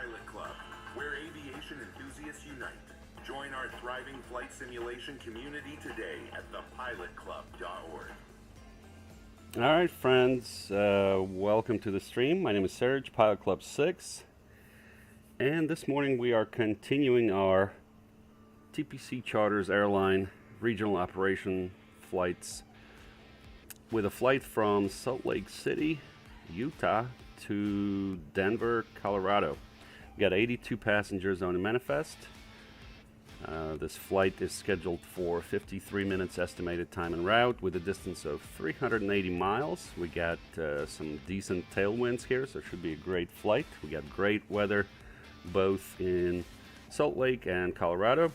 Pilot Club, where aviation enthusiasts unite. Join our thriving flight simulation community today at thepilotclub.org. All right, friends, welcome to the stream. My name is Serge, Pilot Club 6, and this morning we are continuing our TPC Charters Airline regional operation flights with a flight from Salt Lake City, Utah to Denver, Colorado. We got 82 passengers on the manifest. This flight is scheduled for 53 minutes estimated time en route with a distance of 380 miles. We got some decent tailwinds here, so it should be a great flight. We got great weather both in Salt Lake and Colorado.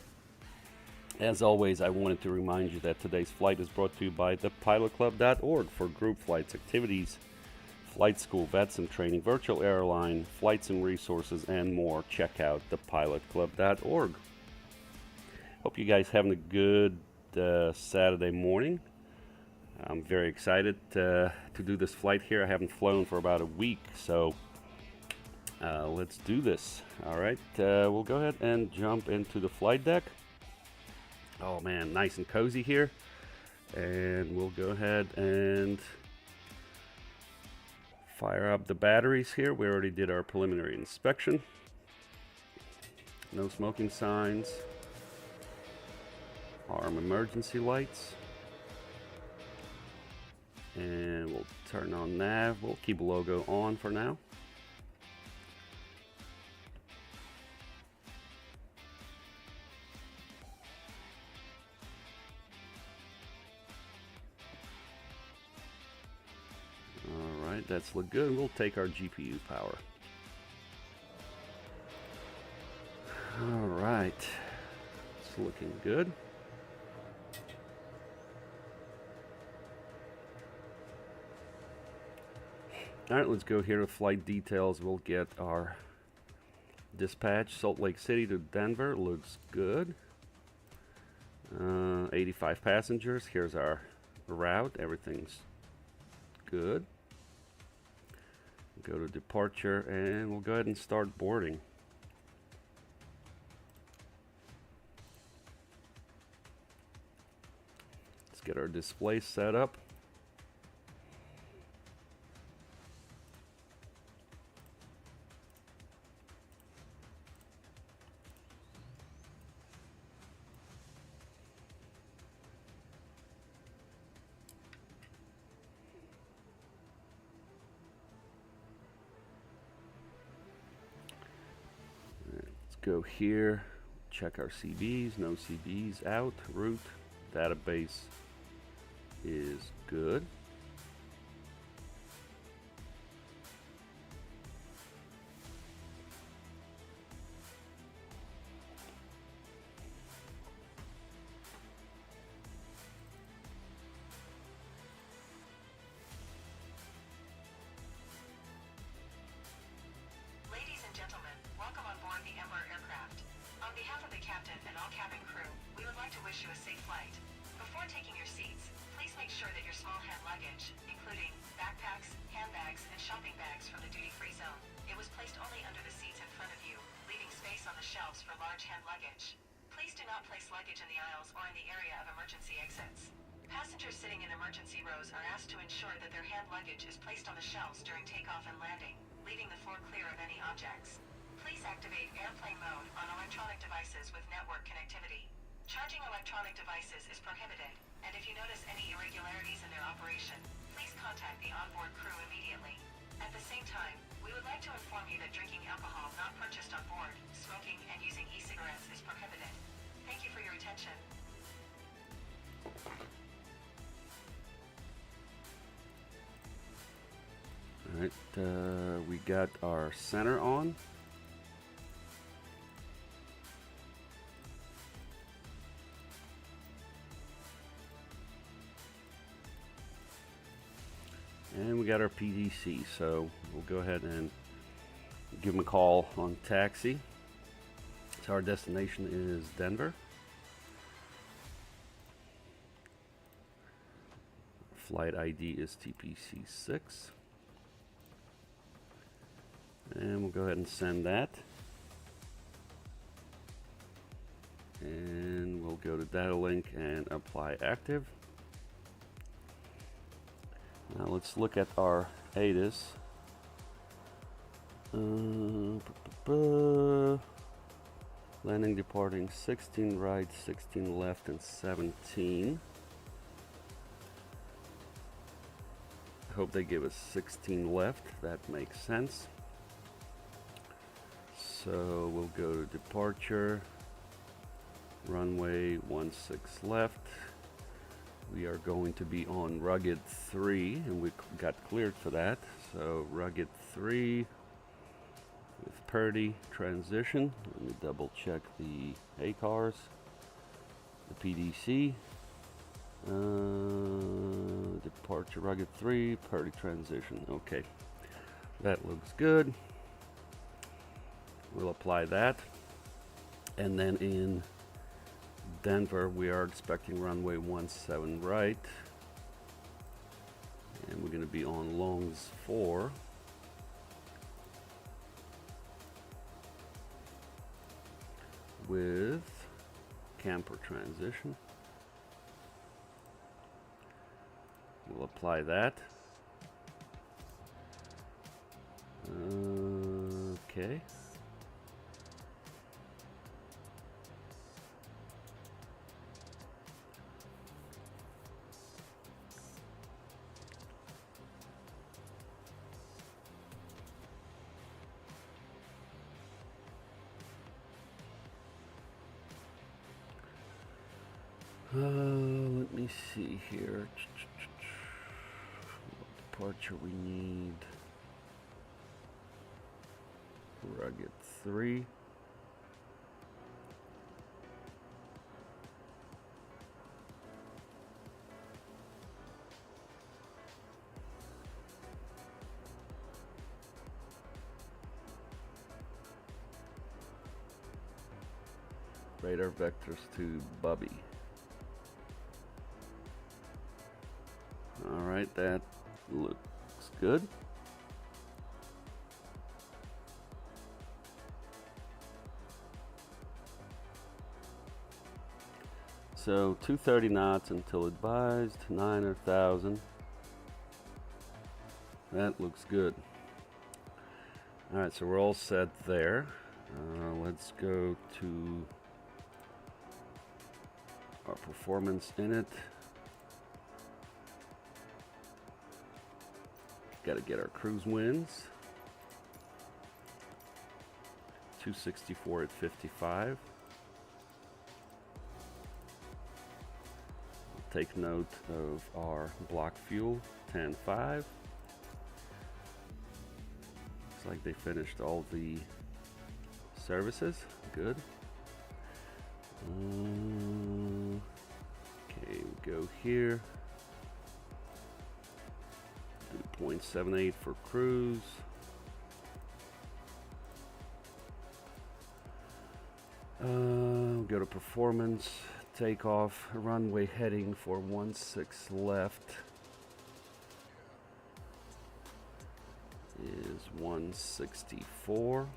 As always, I wanted to remind you that today's flight is brought to you by thepilotclub.org for group flights, activities, flight school, VATSIM training, virtual airline, flights and resources, and more. Check out thepilotclub.org. Hope you guys having a good Saturday morning. I'm very excited to do this flight here. I haven't flown for about a week, so let's do this. All right, we'll go ahead and jump into the flight deck. Oh man, nice and cozy here. And we'll go ahead and fire up the batteries here. We already did our preliminary inspection. No smoking signs. Arm emergency lights, and we'll turn on nav. We'll keep logo on for now. All right, that's look good. We'll take our GPU power. All right, it's looking good. All right, let's go here to flight details. We'll get our dispatch, Salt Lake City to Denver. Looks good. 85 passengers. Here's our route. Everything's good. Go to departure, and we'll go ahead and start boarding. Let's get our display set up. Go here, check our CBs, no CBs out, route, database is good. Ladies and gentlemen, welcome on board the Embraer aircraft. On behalf of the captain and all cabin crew, we would like to wish you a safe flight. Before taking your seats, please make sure that your small hand luggage, including backpacks, handbags, and shopping bags from the duty-free zone, it was placed only under the seats in front of you, leaving space on the shelves for large hand luggage. Please do not place luggage in the aisles or in the area of emergency exits. Passengers sitting in emergency rows are asked to ensure that their hand luggage is placed on the shelves during takeoff and landing, leaving the floor clear of any objects. Please activate airplane mode on electronic devices with network connectivity. Charging electronic devices is prohibited, and if you notice any irregularities in their operation, please contact the onboard crew immediately. At the same time, we would like to inform you that drinking alcohol not purchased on board, smoking, and using e-cigarettes is prohibited. Thank you for your attention. All right, we got our center on. And we got our PDC, so we'll go ahead and give them a call on taxi. So our destination is Denver. Flight ID is TPC6. And we'll go ahead and send that. go to data link and apply active. Now let's look at our ATIS. Landing, departing, 16 right, 16 left, and 17. I hope they give us 16 left. That makes sense. So we'll go to departure, runway 16 left. We are going to be on rugged 3, and we got cleared for that. So rugged 3 with Purdy transition. Let me double check the ACARS, the PDC. Departure rugged 3, Purdy transition. Okay, that looks good. We'll apply that. And then in Denver, we are expecting runway 17 right. And we're going to be on longs 4. With camper transition. We'll apply that. Okay. Let me see here. What departure we need? Rugged 3. Radar vectors to Bubby. Alright, that looks good. So 230 knots until advised, 9,000. That looks good. Alright, so we're all set there. Let's go to our performance in it. Got to get our cruise winds. 264 at 55. Take note of our block fuel, 10.5. Looks like they finished all the services. Good. Okay, we go here. Do 0.78 for cruise. Go to performance. Takeoff. Runway heading for 16 left is 164.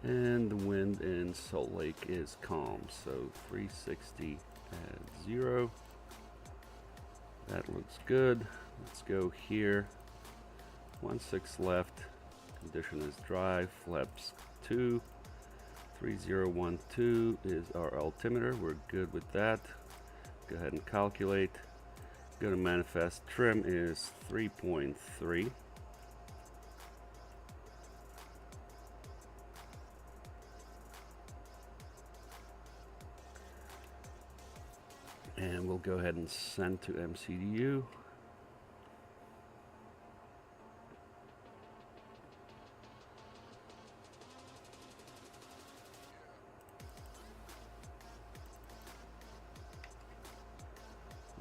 And the wind in Salt Lake is calm, so 360 at 0. That looks good. Let's go here. 16 left. Condition is dry. Flaps 2. 3012 is our altimeter. We're good with that. Go ahead and calculate. Go to manifest. Trim is 3.3. And we'll go ahead and send to MCDU.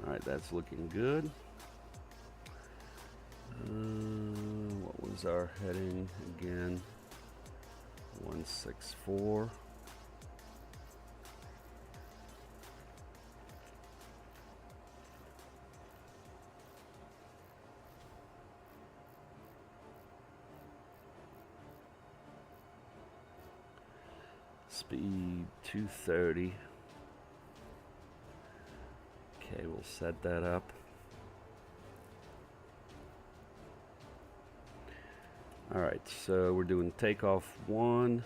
Alright, that's looking good. What was our heading again? 164. speed 230. Okay, we'll set that up. Alright, so we're doing takeoff 1.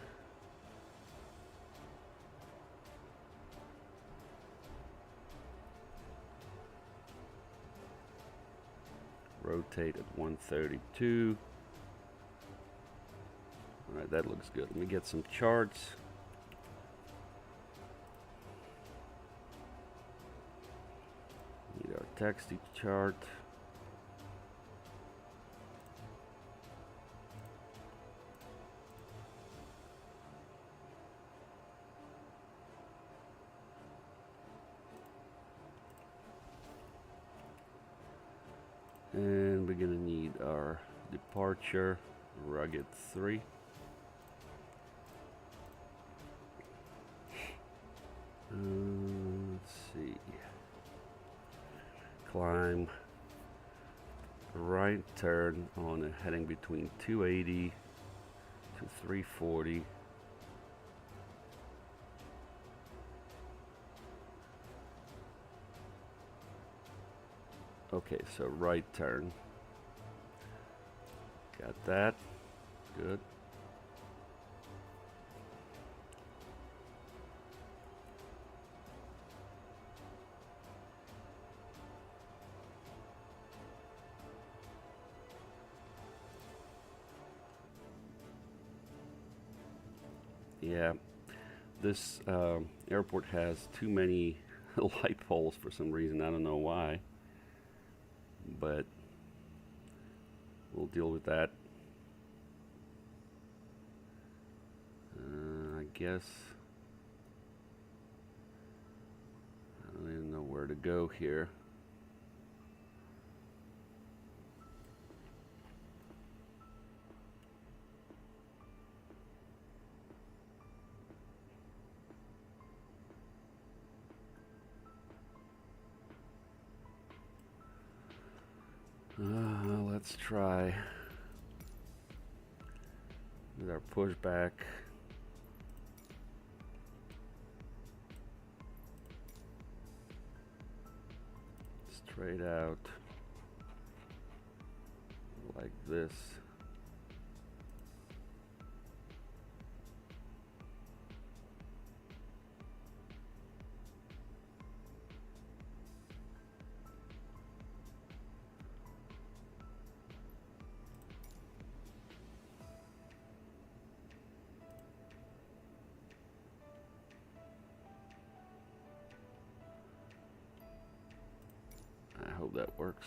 Rotate at 132. Alright, that looks good. Let me get some charts. Need our taxi chart. And we're gonna need our departure, rugged 3. Let's see. Climb. Right turn on a heading between 280 to 340. Okay, so right turn. Got that. Good. Yeah, this airport has too many light poles for some reason. I don't know why, but we'll deal with that. I guess I don't even know where to go here. Let's try with our pushback. Straight out like this. I hope that works.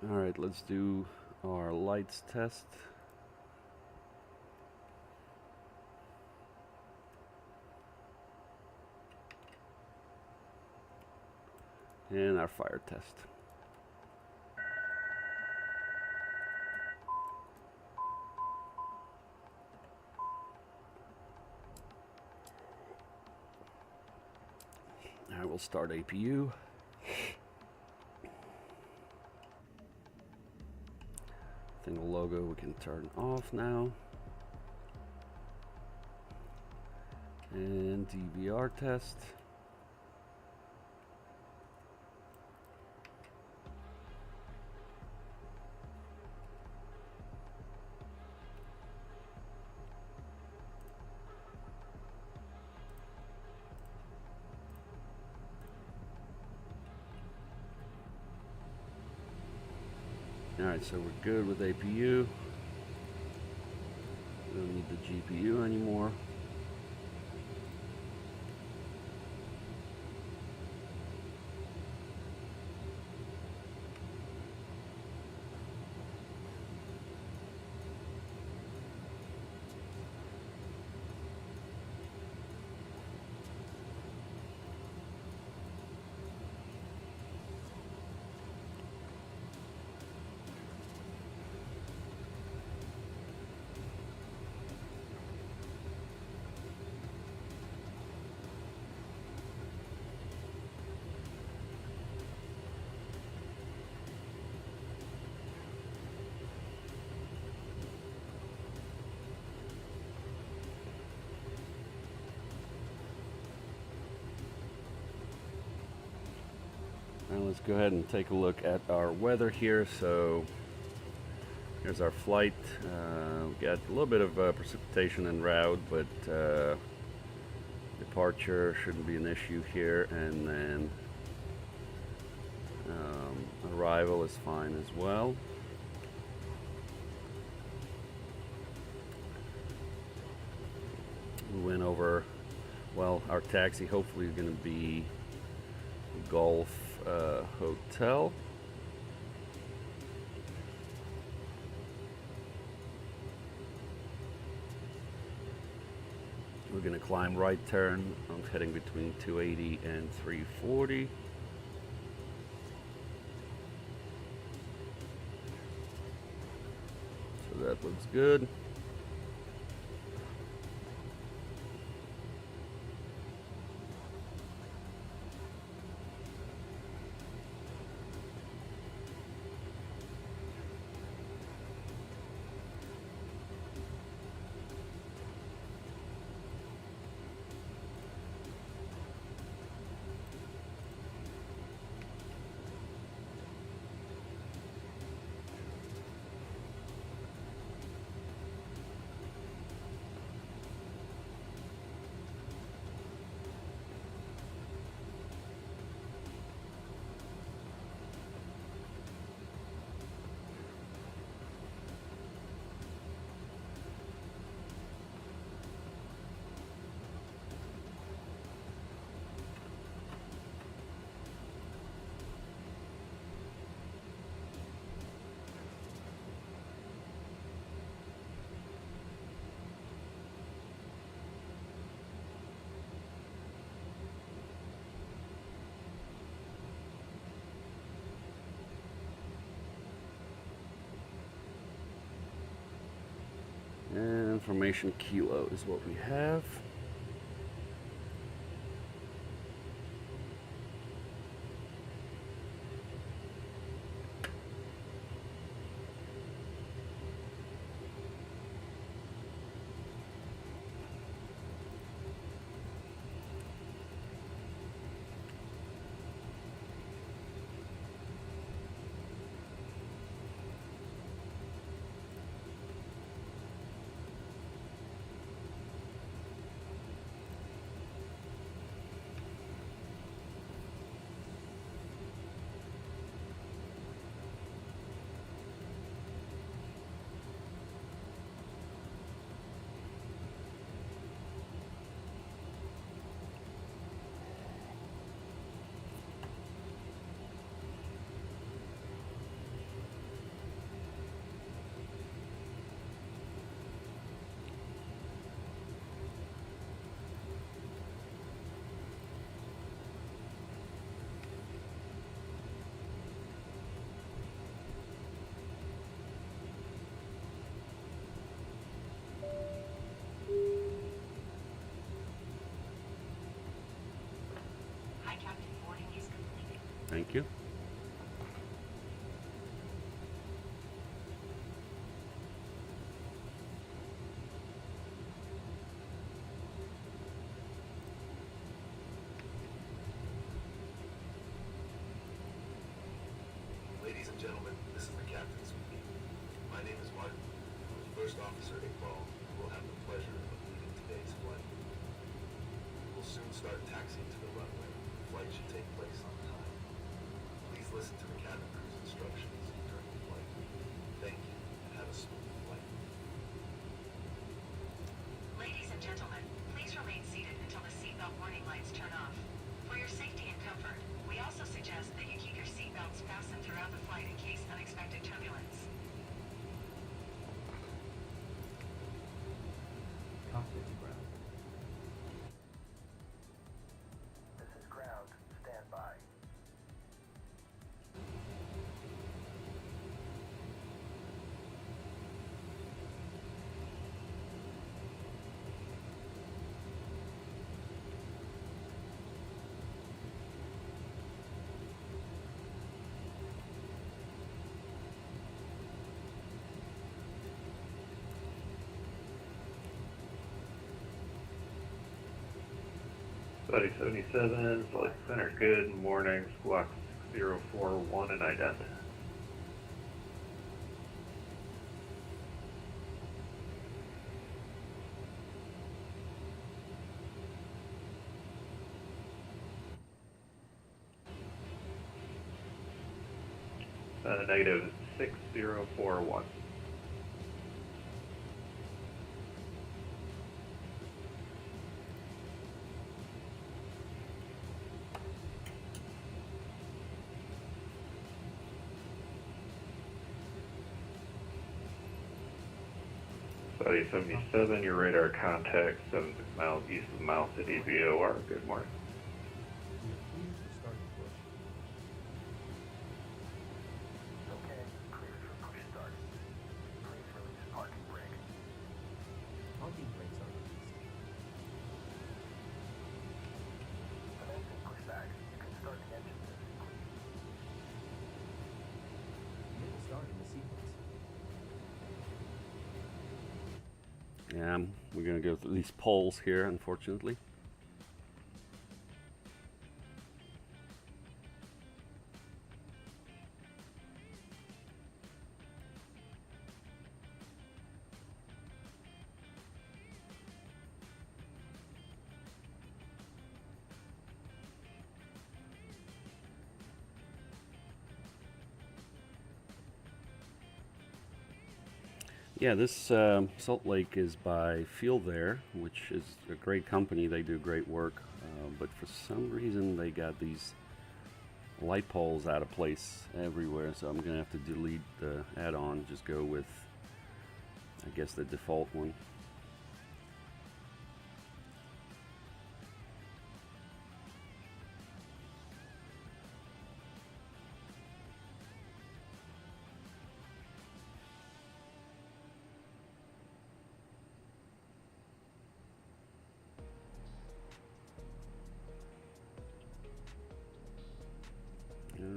All right, let's do our lights test. And our fire test. All right, we'll start APU. The logo we can turn off now. And DVR test. Alright, so we're good with APU. We don't need the GPU anymore. Now let's go ahead and take a look at our weather here. So here's our flight. We got a little bit of precipitation en route, but departure shouldn't be an issue here, and then arrival is fine as well. We went over, well, our taxi hopefully is going to be Gulf Hotel. We're going to climb right turn. I'm heading between 280 and 340. So that looks good. And information kilo is what we have. Thank you. Ladies and gentlemen, this is the captain speaking. My name is Martin. I'm the First Officer Iqbal, who will have the pleasure of leading today's flight. We will soon start taxiing to the runway. The flight should take place on time. Please listen to the cabin crew's instructions during the flight. Spotty 77, Flight Center, good morning, squawk 041 and ident. Negative 6041. Spotty 77, your radar contact 76 miles east of Mile City VOR. Good morning. Yeah, we're going to go through these polls here, unfortunately. Yeah, this Salt Lake is by FieldAir, which is a great company. They do great work, but for some reason they got these light poles out of place everywhere, so I'm going to have to delete the add-on, just go with, I guess, the default one.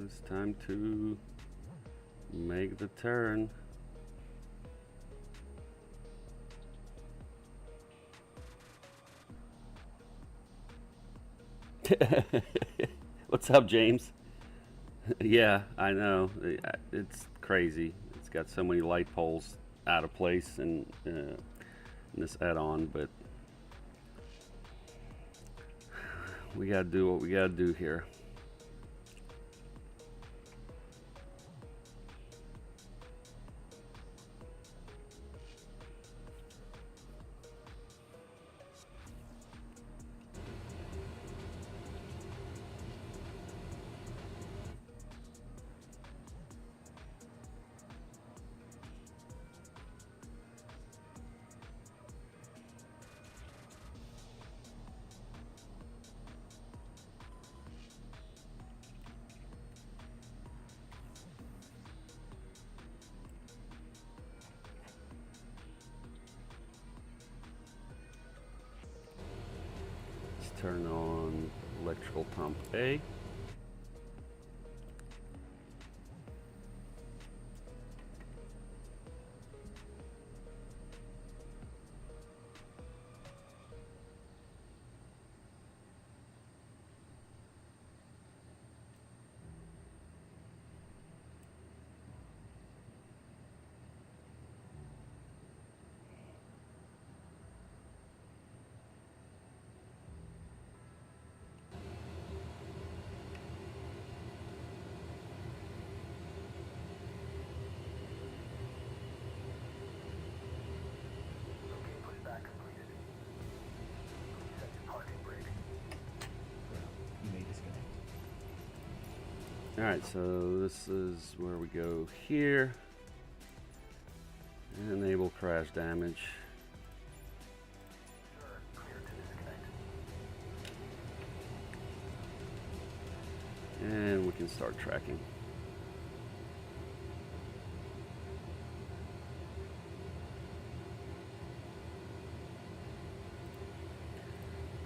It's time to make the turn. What's up, James? Yeah, I know. It's crazy. It's got so many light poles out of place in this add-on, but we gotta do what we gotta do here. Turn on electrical pump A. Alright, so this is where we go here. Enable crash damage. And we can start tracking.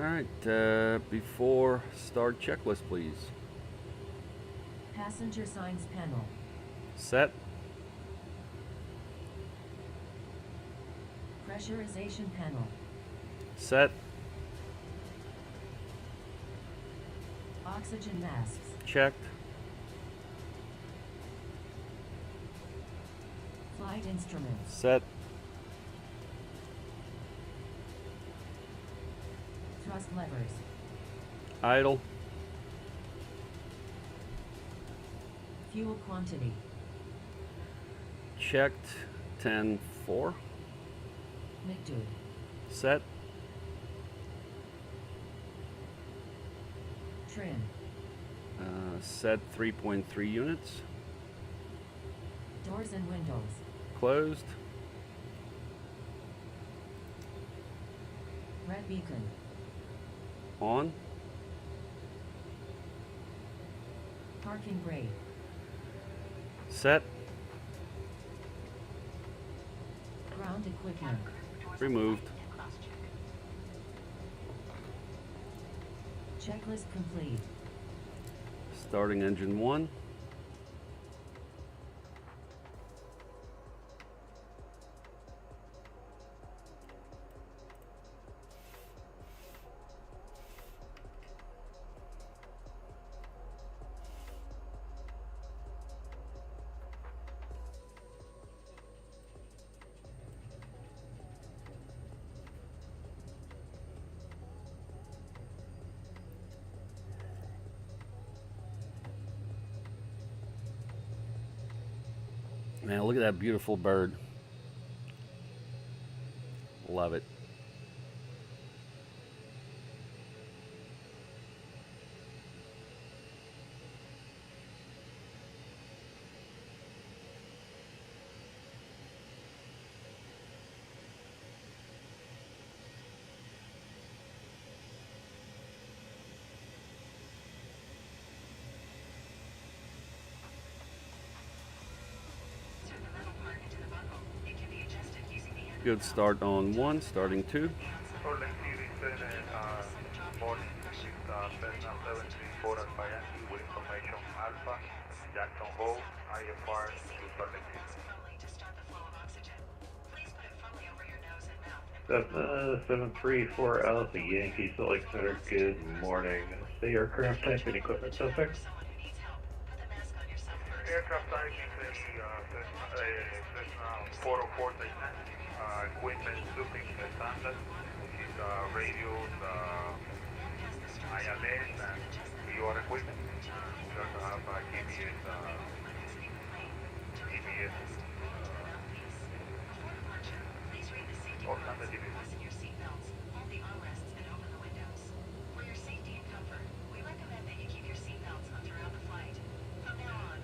Alright, before start checklist, please. Passenger signs panel. Set. Pressurization panel. Set. Oxygen masks. Checked. Flight instruments. Set. Thrust levers. Idle. Fuel quantity. Checked. 10-4. McDo. Set. Trim. Set 3.3 units. Doors and windows. Closed. Red beacon. On. Parking brake. Set. Ground equipment. Removed. Checklist complete. Starting engine 1. Man, look at that beautiful bird. Love it. Good start on 1, starting 2. Airline morning with Cessna 734 Miami with information Alpha, Jackson Hole, IFR to Salt Lake City. Cessna 734 Alpha Yankee Salt Lake Center, good morning. Say aircraft type and equipment suffix. Aircraft type is a Cessna 404 Titan. Equipment super standard, which is radios, ILS, and your equipment. We also have GPS, all kinds of GPS.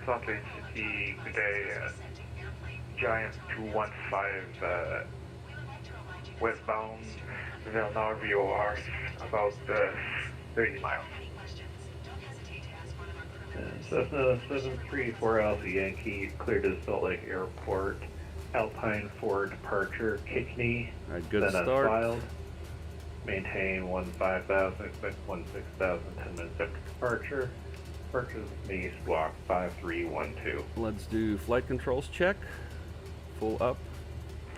Salt Lake City, good day, Giant 215, westbound, now VOR, about 30 miles. Cessna 734 Alpha Yankee, cleared to Salt Lake Airport, Alpine for departure, Kickney, Good then start. unfiled. Maintain 15,000, expect 16,000, 10 minutes after departure. Departure me squawk 5312. Let's do flight controls check. Full up,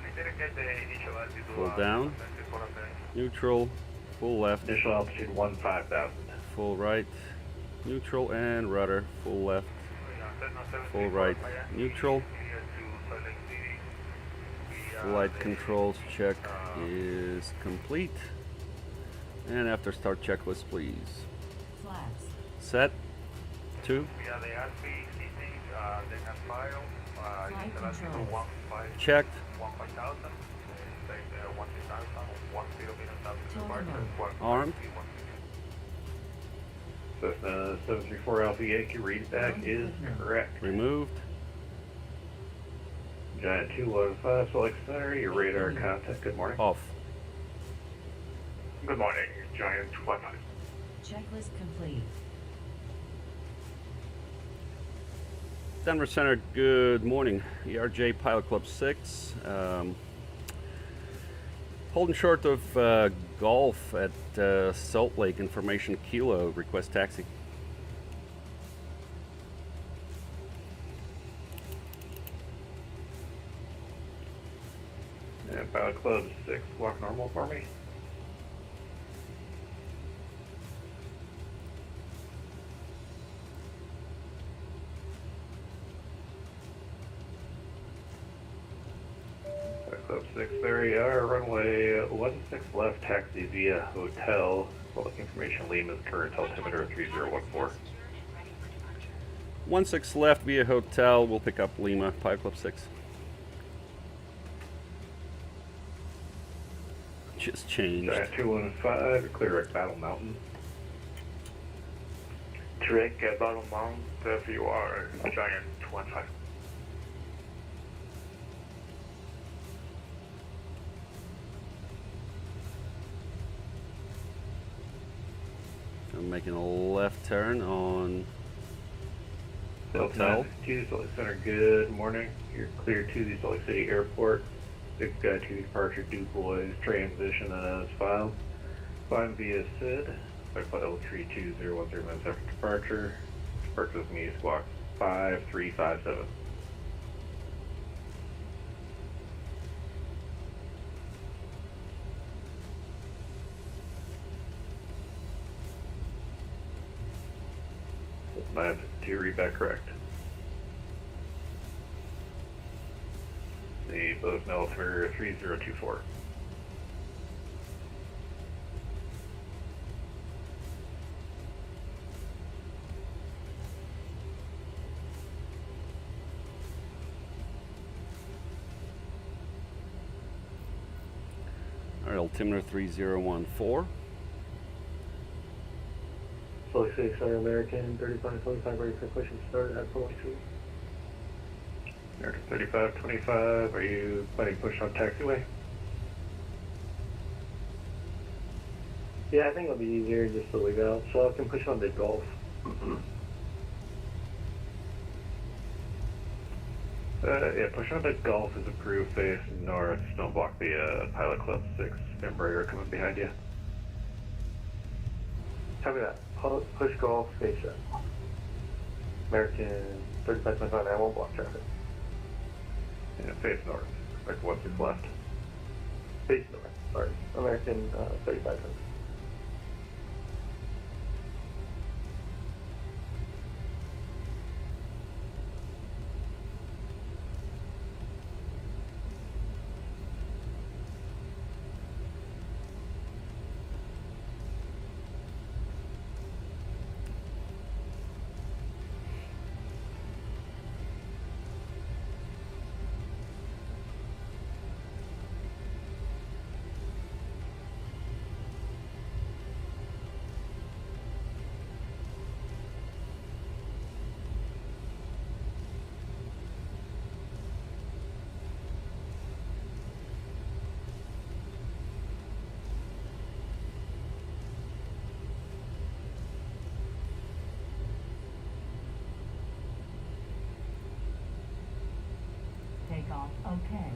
We didn't get the initial altitude. full down, neutral, full left, Initial altitude 15,000. full right, neutral, and rudder, full left, full right, neutral. Flight controls check is complete. And after start checklist, please. Flaps. Set. 2. We have the RP, they have file, Flight initial controls. 15,000, Checked. 15,000, say 1,000, 1,000 Total departure, Armed. Cessna 734 Alpha Yankee read back is correct. Removed. Giant 215 Salt Lake Center, your radar contact, good morning. Off. Good morning, Giant 215. Checklist complete. Denver Center, good morning. ERJ Pilot Club 6. Holding short of golf at Salt Lake, information Kilo, request taxi. And Pilot Club 6, walk normal for me. 6, there you are, runway 16 left, taxi via hotel. Public information, Lima's current altimeter 3014. 16 left via hotel. We'll pick up Lima, Pilot Club 6. Just changed. Giant 215, clear at Battle Mountain. Drake at Battle Mount, FUR, Giant 215. I'm making a left turn on Hotel. hotel. Salt Lake Center, good morning. You're clear to the Salt Lake City Airport. 6-2 departure, DuBois, transition as filed. Find via SID. Flight L3210 minutes after departure. Departure with me, squawk 5357. Nine to read back correct. The both now altimeter 3024. All right, altimeter 3014. Salt Lake City Center American 3525, ready for push and start at 42. American 3525, are you planning to push on taxiway? Yeah, I think it'll be easier just to leave out, so I can push on the Gulf. Yeah, push on the Gulf is approved, face north, don't block the Pilot Club 6 Embraer coming behind you. Copy that. Push Gulf, face up. American 3525, I won't block traffic. Yeah, face north, like 16 left. Face north, sorry. American 3500. Takeoff, okay.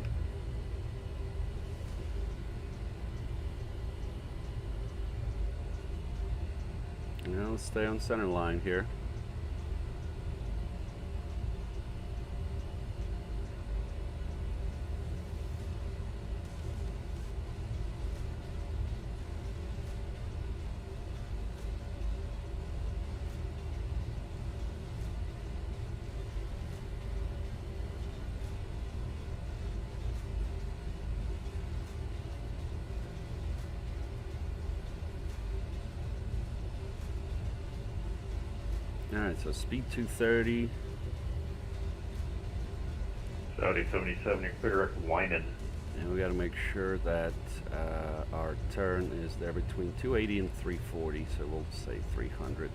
Now let's stay on center line here. Alright, so speed 230. Saudi 77, you're clear at Winan. And we got to make sure that our turn is there between 280 and 340, so we'll say 300.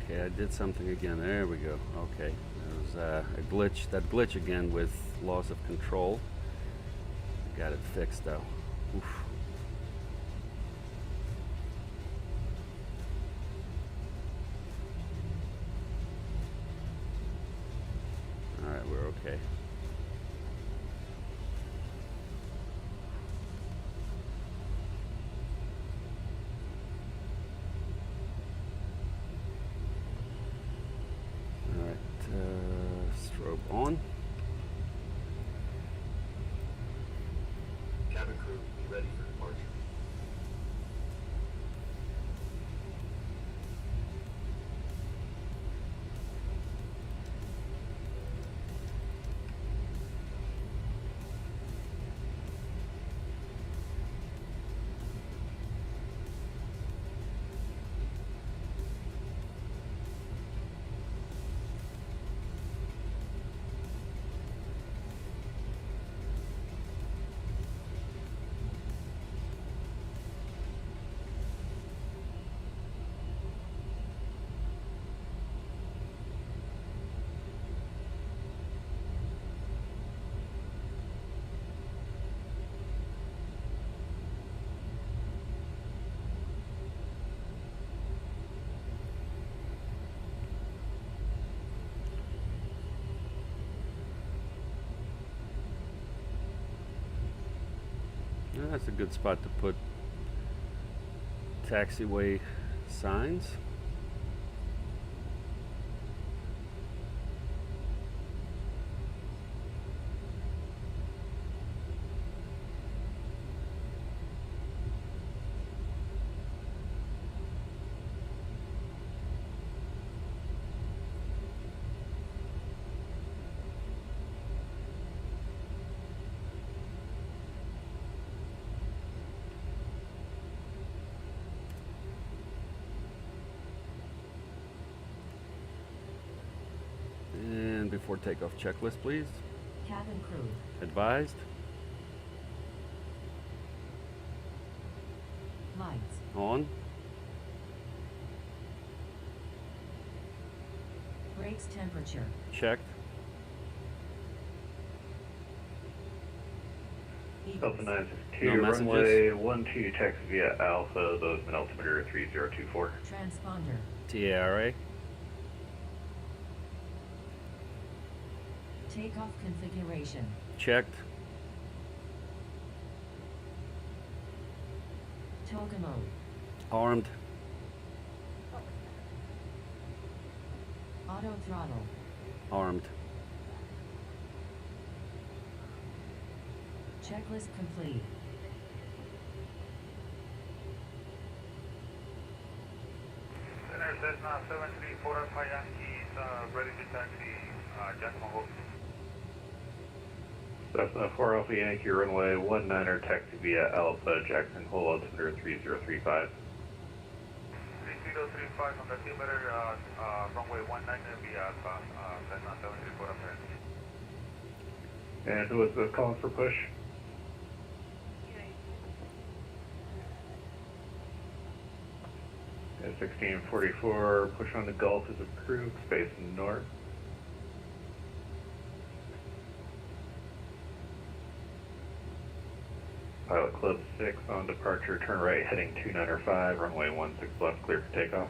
Okay, I did something again. There we go. Okay, there was a glitch. That glitch again with loss of control. Got it fixed though. Oof. All right, we're okay. That's a good spot to put taxiway signs. Before takeoff checklist, please. Cabin crew. Advised. Lights. On. Brakes temperature. Checked. Delta 962, No messages. runway 12, taxi via Alpha, Bozeman altimeter 3024. Transponder. TARA. Takeoff configuration. Checked. Toga mode. Armed. Auto throttle. Armed. Checklist complete. Center Cessna 734 Alpha Yankees, ready to taxi, Jackson Hole. Cessna 4 Alpha Yankee, runway 19er, taxi via Alpha, Jackson Hole, altimeter 3035. 3035 on the altimeter, runway 19er via Alpha, Cessna 734 Alpha Yankee. And who was the calling for push? And 1644, push on the Gulf is approved, space north. Pilot Club 6 on departure, turn right heading 295, runway 16 left, clear for takeoff.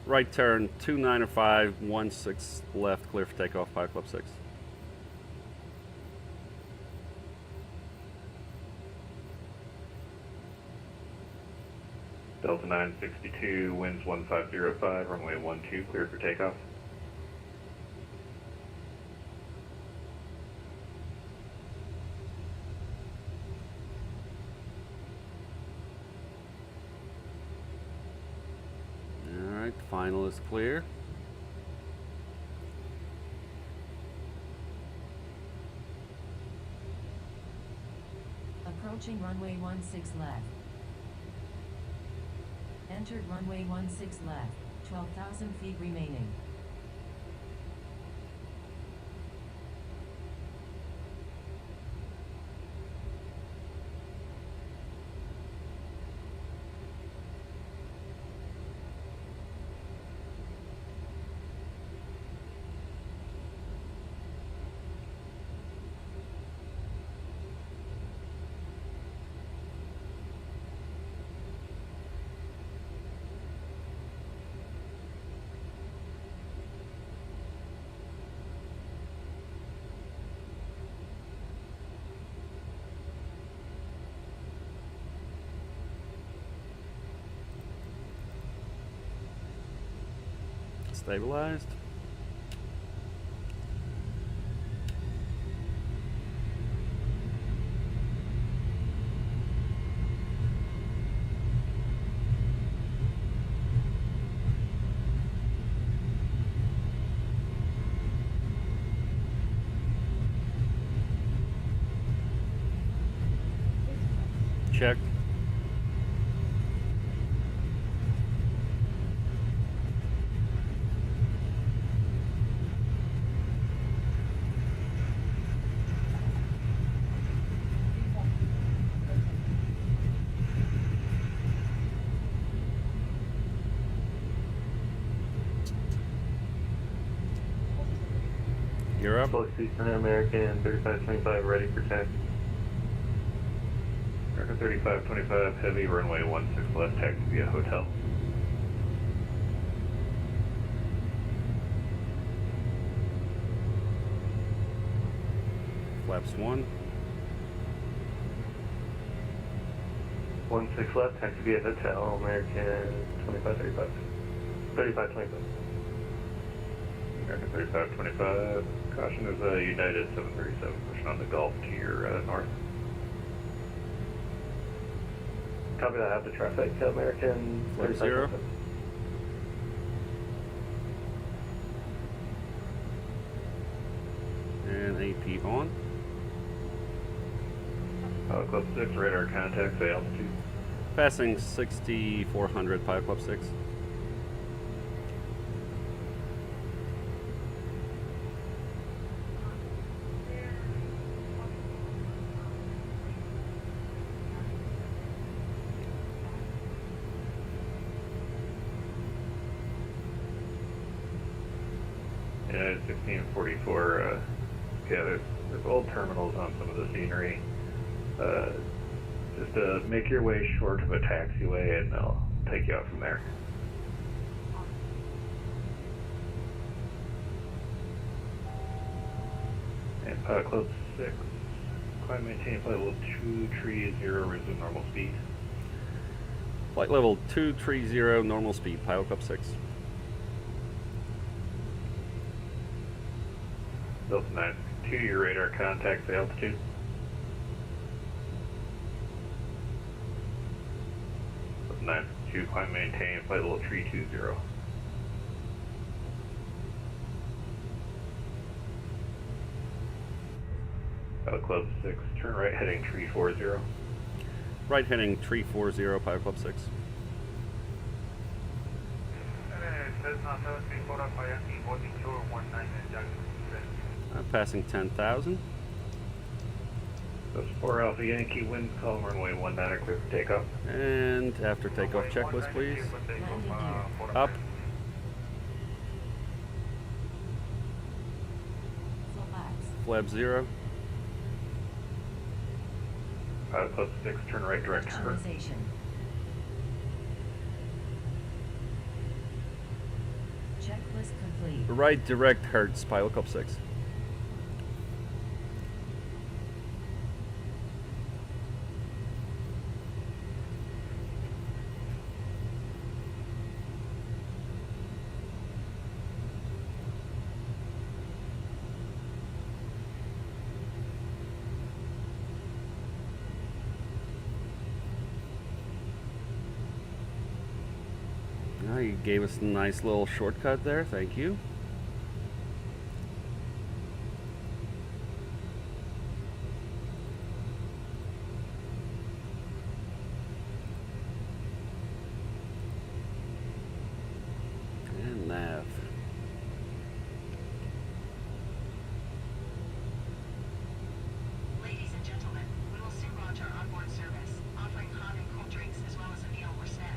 Right turn 295, 16 left, clear for takeoff. Pilot Club 6. Delta 962, winds 1505, runway 12, clear for takeoff. Alright, final is clear. Approaching runway 16 left. Entered runway 16 left. 12,000 feet remaining. Stabilized. Checked. You're up. Sportys American 3525 ready for taxi. American 3525, heavy, runway 16 left, taxi via hotel. Flaps 1. 16 left, taxi via hotel, American 2535. 3525. American 3525. Caution, there's a United 737 pushing on the Gulf to your north. Copy that, I have the traffic, American 3525. And AP on. Club 6, radar contact, say altitude. Passing 6,400, Pilot Club 6. Yeah, 1644. Yeah, there's old terminals on some of the scenery. Just make your way short of a taxiway and they'll take you out from there. And Club 6, climb maintain flight level 230, resume normal speed. Flight level 230, normal speed, Pilot Club 6. Delta 9, 2 your radar contact, say altitude. Delta 9, 2 climb maintain flight level 320. Club 6, turn right heading 340. Right heading 340, Pilot Club 6. Cessna 734 Yankee, boarding shore 19 and Jackson. Passing 10,000. That's 4 Alpha Yankee, wind calm, runway 19, clear for takeoff. And after takeoff checklist, please. Up. Flap 0. Club 6, turn right direct turn. Actualization. Checklist complete. Right direct Hertz, Pilot Club 6. You gave us a nice little shortcut there, thank you. And nav. Ladies and gentlemen, we will soon launch our onboard service, offering hot and cold drinks as well as a meal or snack.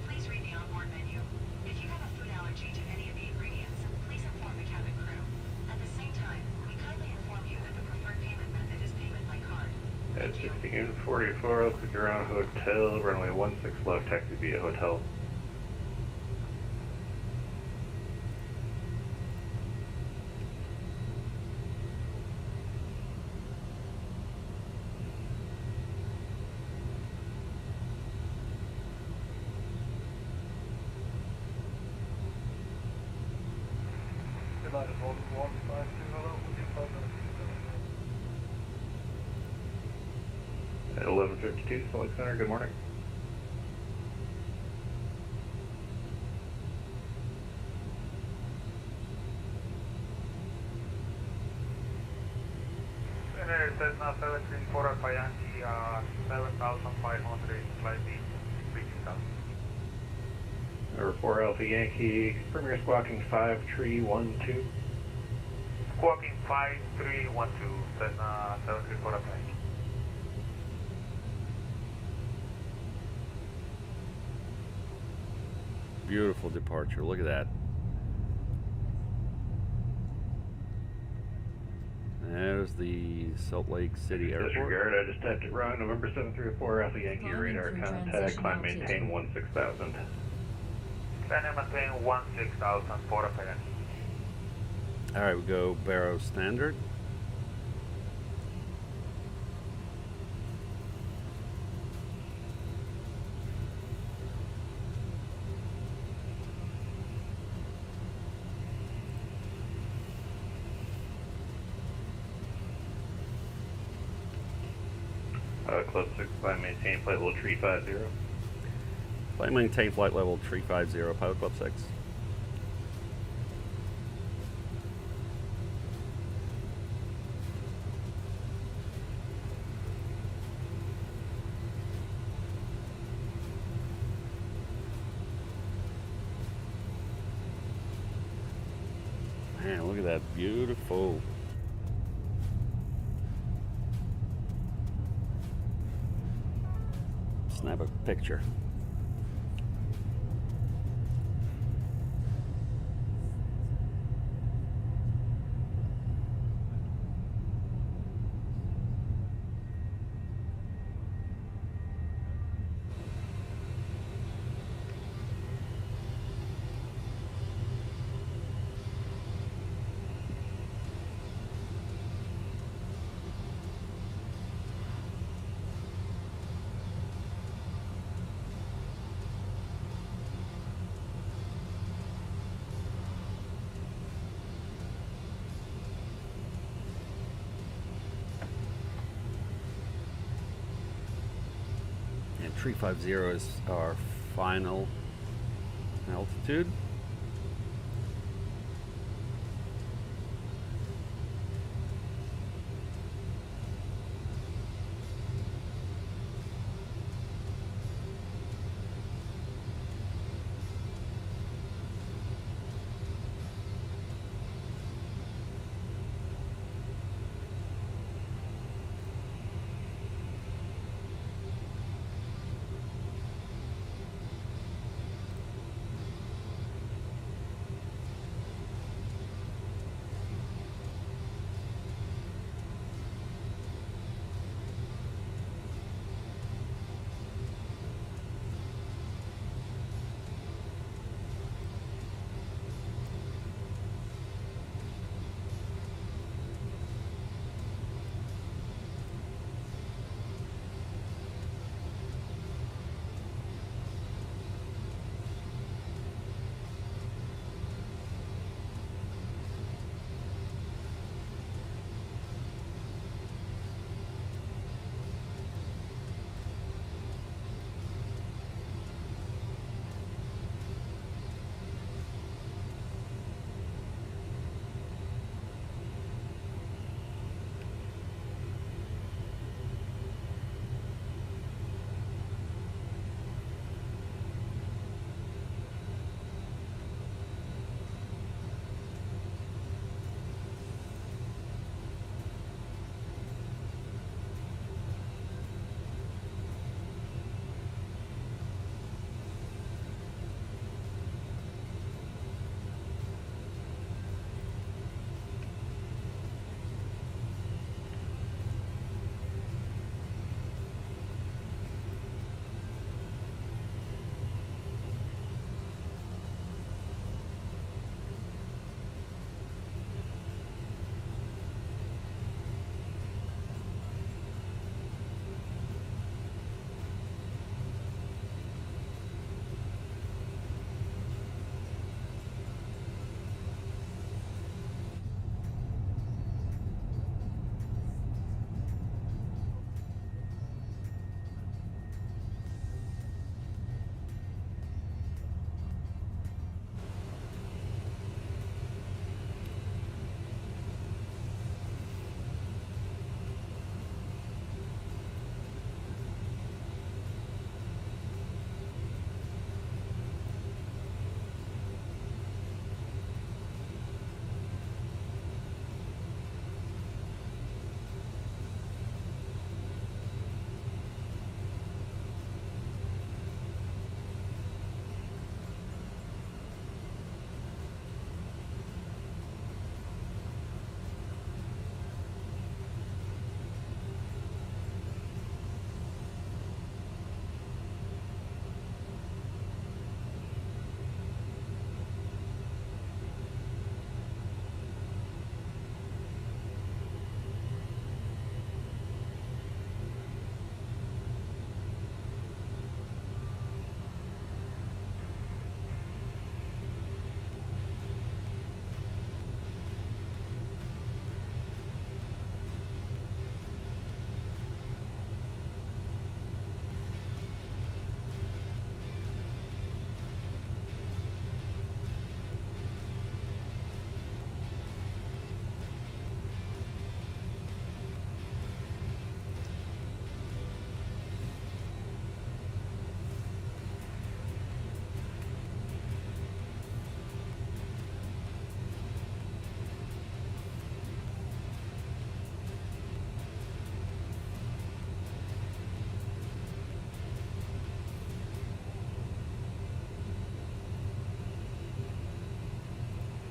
Please read the onboard menu. If you have a food allergy to any of the ingredients, please inform the cabin crew. At the same time, we kindly inform you that the preferred payment method is payment by card. At Thank you. 1644, click around hotel, runway 16 left, taxi via hotel. United 1152, At 1152, Salt Lake Center, good morning. Cessna 734 Yankee, 7,500, slightly reaching down. Number 4 Alpha Yankee, confirm your squawking 5312. Squawking 5312, Cessna 734 Yankee. Beautiful departure, look at that. There's the Salt Lake City Airport. Disregard, I just typed it wrong. November 734 Alpha Yankee, Climbing radar through contact, transition climb maintain altitude. 16,000. Climb maintain 16,000 for Yankee. Alright, we go Barrow Standard. Club 6, flight maintain flight level 350. Flight maintain flight level 350, Pilot Club 6. Man, look at that, beautiful. Snap a picture. And 350 is our final altitude.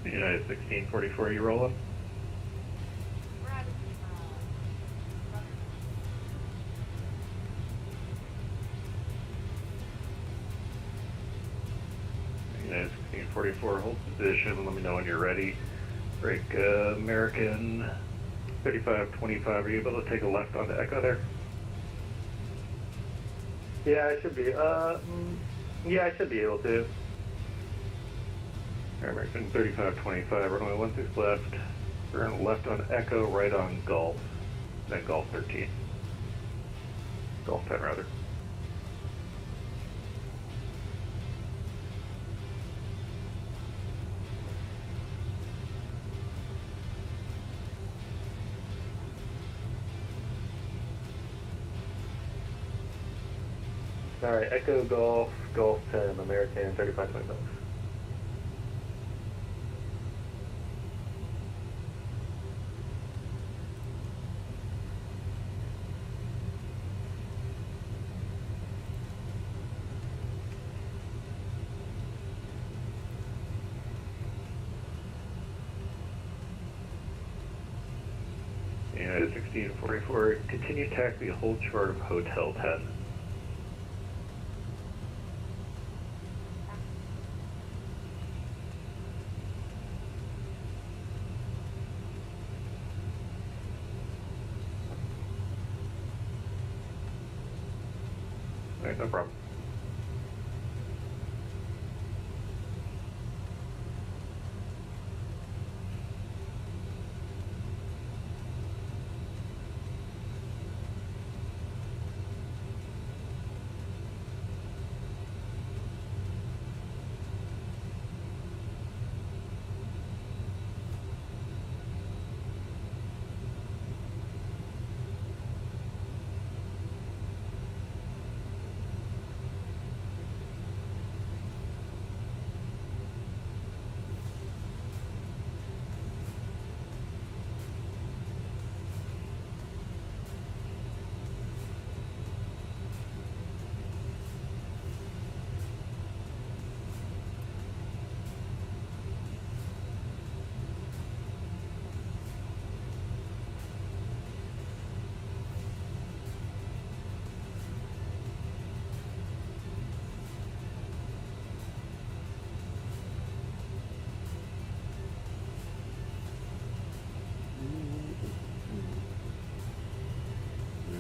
United 1644, you rolling? United 1644, hold position. Let me know when you're ready. Break American 3525. Are you able to take a left onto Echo there? Yeah, I should be. Yeah, I should be able to. American 3525, runway 16 left. Turn left on Echo, right on Gulf. Then Gulf 13. Gulf 10, rather. Alright, Echo Golf, Golf 10, American 3525. United 1644, continue taxi, hold short of Hotel 10. Alright, no problem.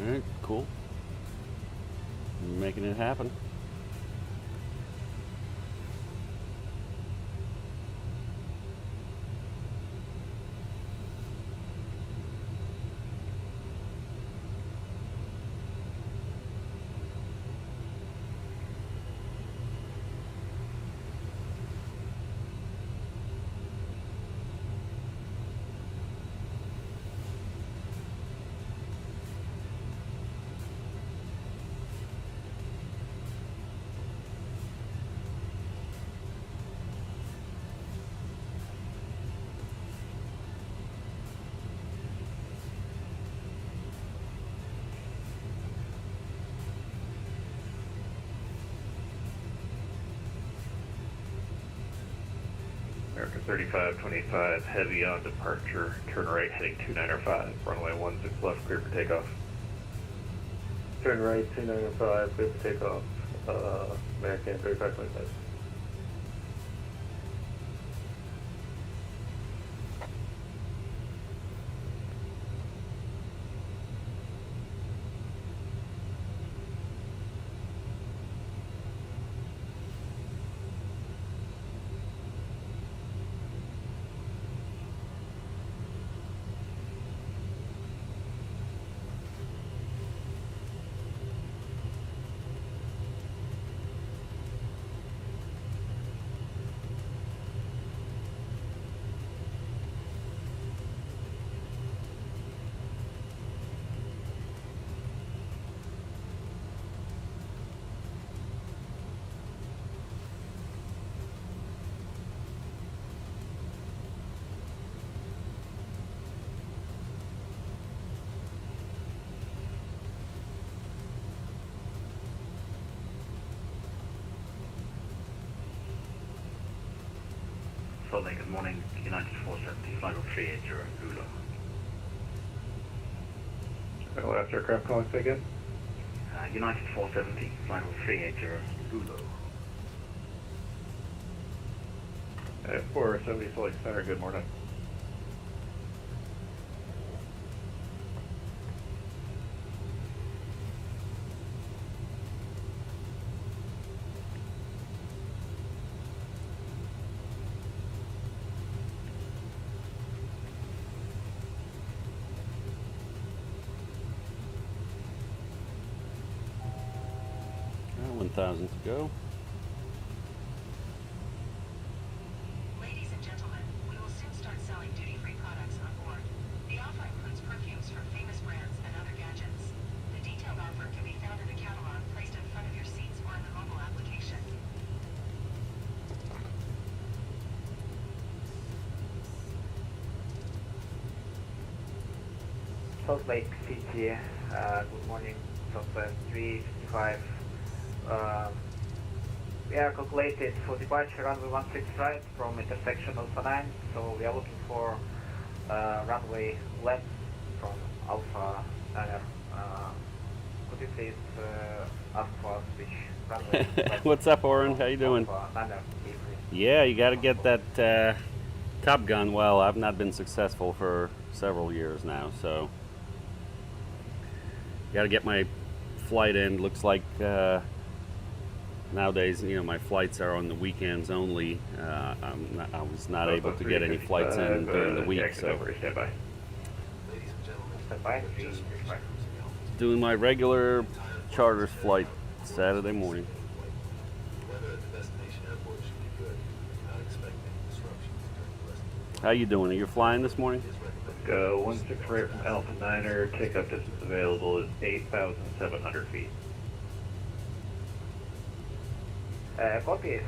Alright, cool. Making it happen. American 3525, heavy on departure, turn right heading 2905, runway 16 left, clear for takeoff. Turn right, 295, clear for takeoff, American 3525. Solid, good morning. United 470, flight level 380, Ulo. Last aircraft calling, say again? United 470, flight level 380, Ulo. 470 Solid Center, good morning. Well, 1,000 to go. Ladies and gentlemen, we will soon start selling duty-free products on board. The offer includes perfumes from famous brands and other gadgets. The detailed offer can be found in the catalog placed in front of your seats or in the mobile application. Salt Lake City, good morning, Southwest 355. We are calculated for departure runway 16 right from intersection Alpha 9, so we are looking for runway left from Alpha 9. Could you please ask for us which runway? What's up, Oren? How you doing? Alpha 9, Yeah, you got to get that Top Gun. Well, I've not been successful for several years now, so got to get my flight in. Looks like nowadays, you know, my flights are on the weekends only. I was not able to get any flights in during the week, so Stand by. Ladies and gentlemen, Stand by. doing my regular charters flight Saturday morning. the weather at the destination airport should be good. Not expecting disruptions during the rest of the flight. How you doing? Are you flying this morning? It is recommended Go 16 right from Alpha 9er, takeoff distance available is 8,700 feet. Copy.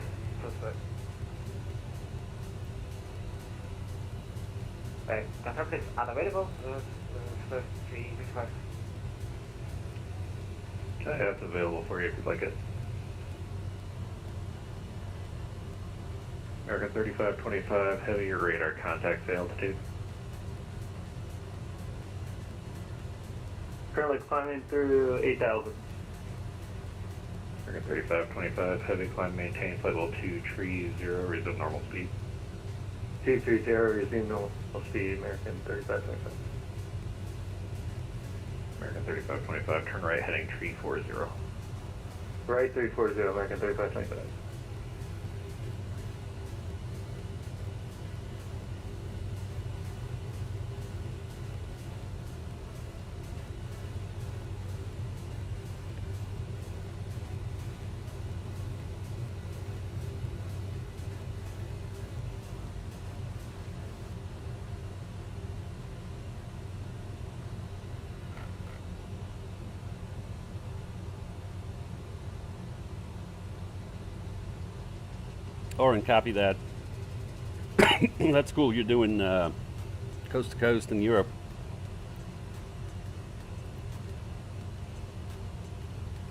Confirm is unavailable. 355. I have it available for you if you'd like it. American 3525, heavy your radar contact altitude. Currently climbing through 8,000. American 3525, heavy climb maintain flight level 230, resume normal speed. 230, resume normal speed, American 3525. American 3525, turn right heading 340. Right 340, American 3525. Oren, copy that. That's cool. You're doing coast to coast in Europe.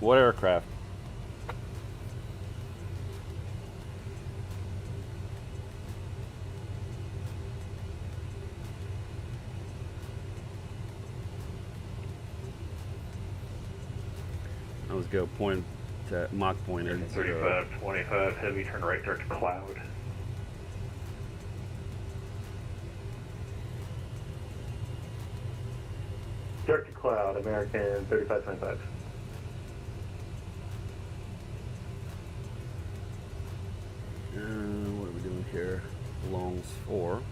What aircraft? I was go point to Mach point in 3525, heavy turn right direct cloud. Direct to cloud, American 3525. What are we doing here? Longs 4.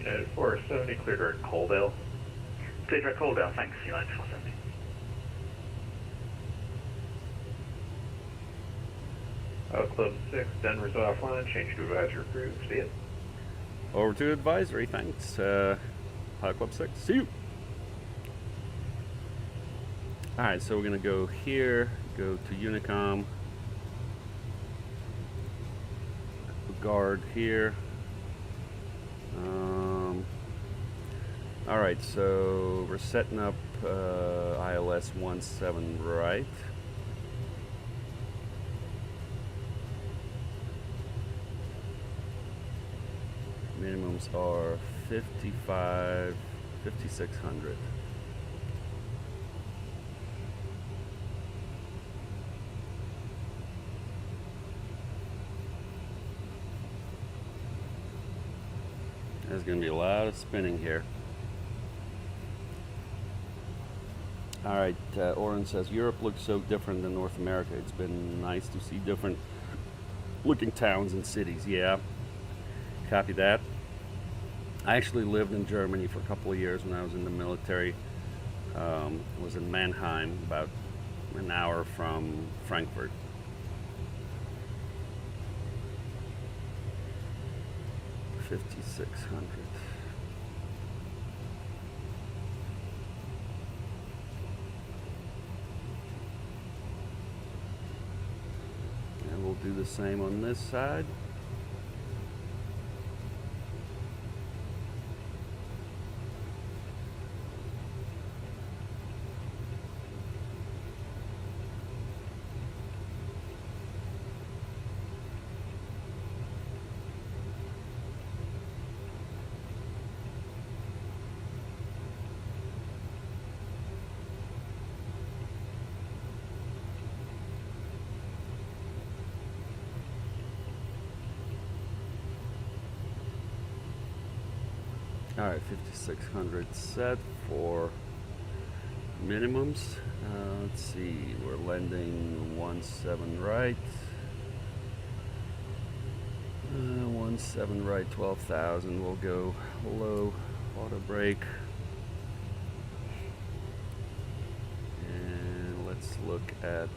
United 470, clear direct Coaldale. Clear direct Coaldale, thanks, United 470. Club 6, Denver's offline, change to advisory approved, see it. Over to advisory, thanks. Pilot Club 6, see you. Alright, so we're going to go here, go to Unicom, guard here. Alright, so we're setting up ILS 17 right. Minimums are 5,600. There's going to be a lot of spinning here. Alright, Oren says, Europe looks so different than North America. It's been nice to see different looking towns and cities. Yeah, copy that. I actually lived in Germany for a couple of years when I was in the military. I was in Mannheim, about an hour from Frankfurt. $5,600. And we'll do the same on this side. Alright, 5,600 set for minimums. Let's see, we're landing 17 right. 17 right, 12,000. We'll go low, auto brake. And let's look at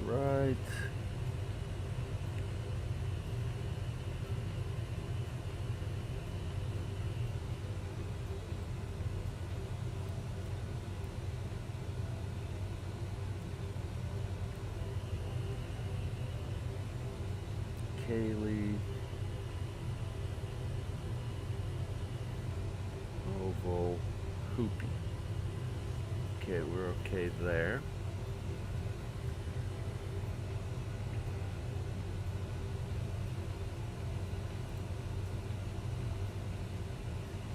right. Kaylee. Oval. Hoopy. Okay, we're okay there.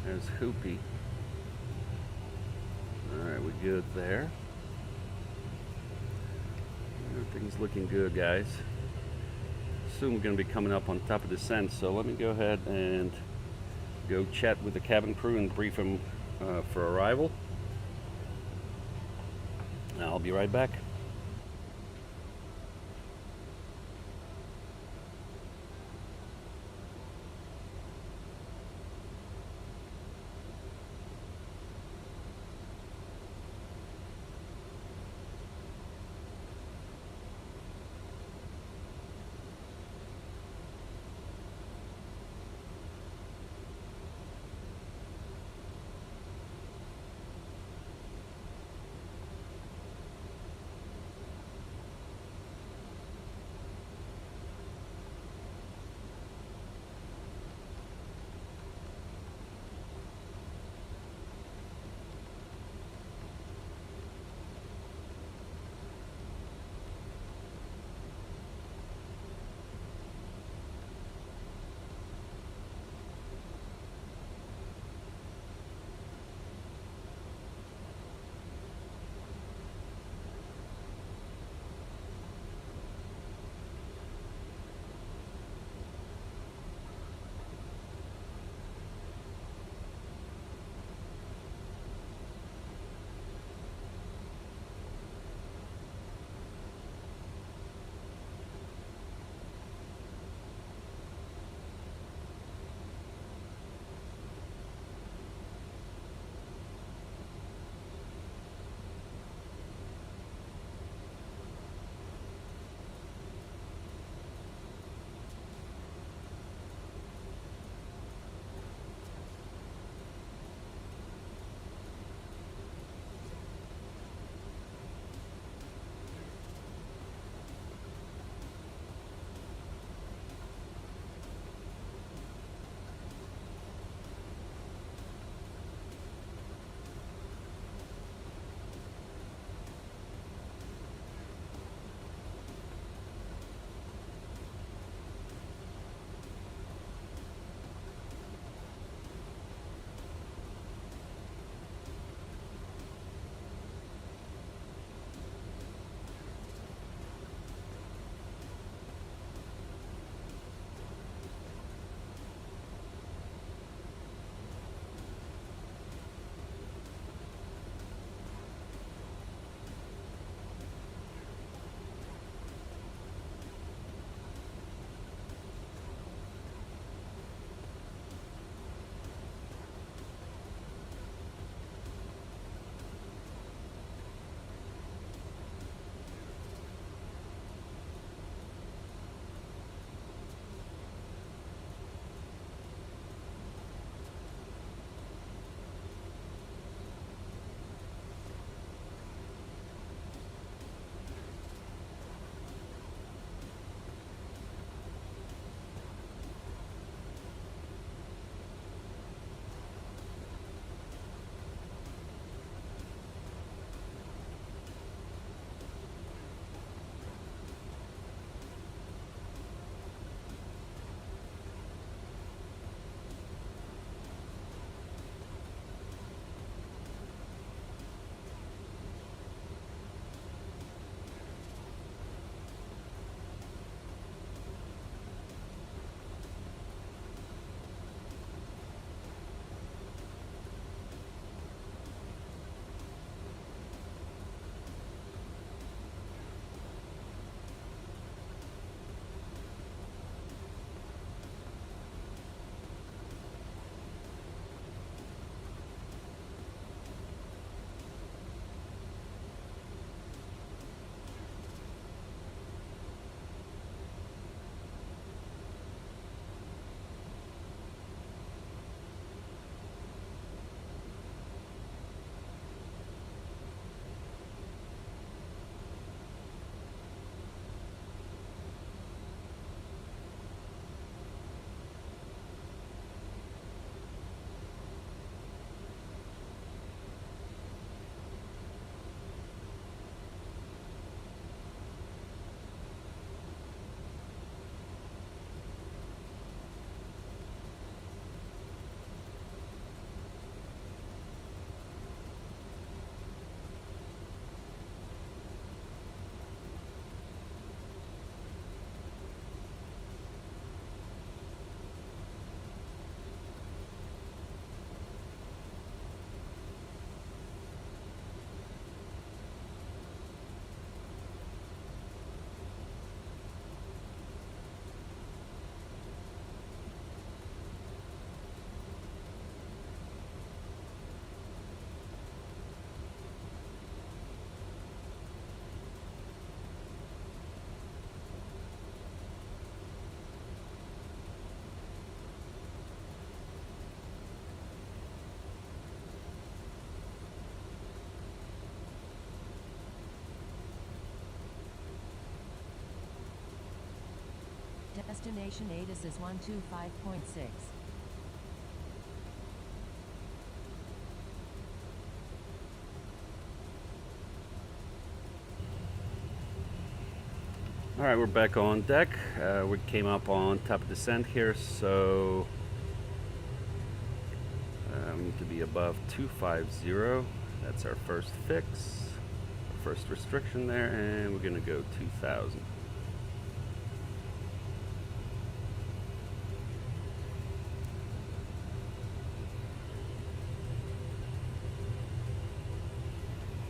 There's Hoopy. Alright, we're good there. Everything's looking good, guys. Soon we're going to be coming up on top of descent, so let me go ahead and go chat with the cabin crew and brief them for arrival. And I'll be right back. Destination ATIS is 125.6. Alright, we're back on deck. We came up on top of descent here, so we need to be above 250. That's our first fix, first restriction there, and we're going to go 2000.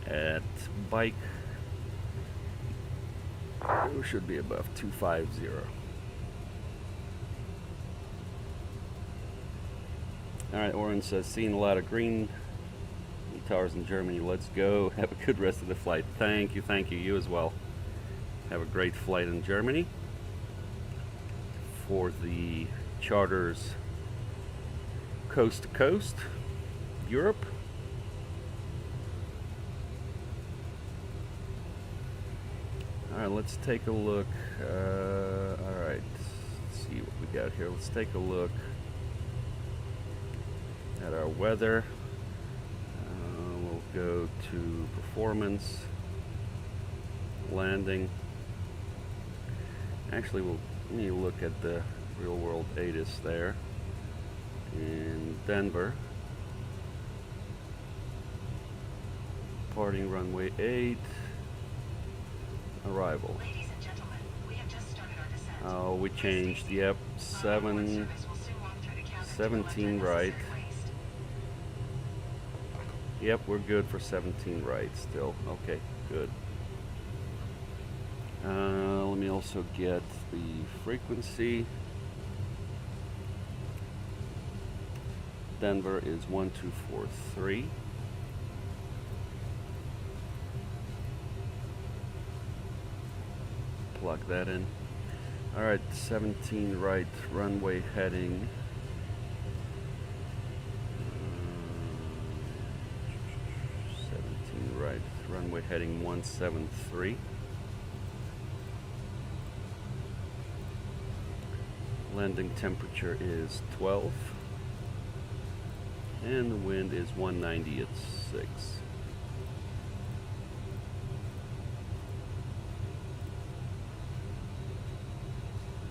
At bike, we should be above 250. Alright, Oren says, seeing a lot of green towers in Germany. Let's go. Have a good rest of the flight. Thank you, you as well. Have a great flight in Germany for the charters coast to coast, Europe. Alright, let's take a look. Alright, let's see what we got here. Let's take a look at our weather. We'll go to performance, landing. Actually, we'll need to look at the real world ATIS there in Denver. Departing runway 8. Arrival. Ladies and gentlemen, we have just started our descent. Oh, we changed. Yep, 17 right. Yep, we're good for 17 right still. Okay, good. Let me also get the frequency. Denver is 1243. Plug that in. Alright, 17 right, runway heading. 17 right, runway heading 173. Landing temperature is 12. And the wind is 190 at 6.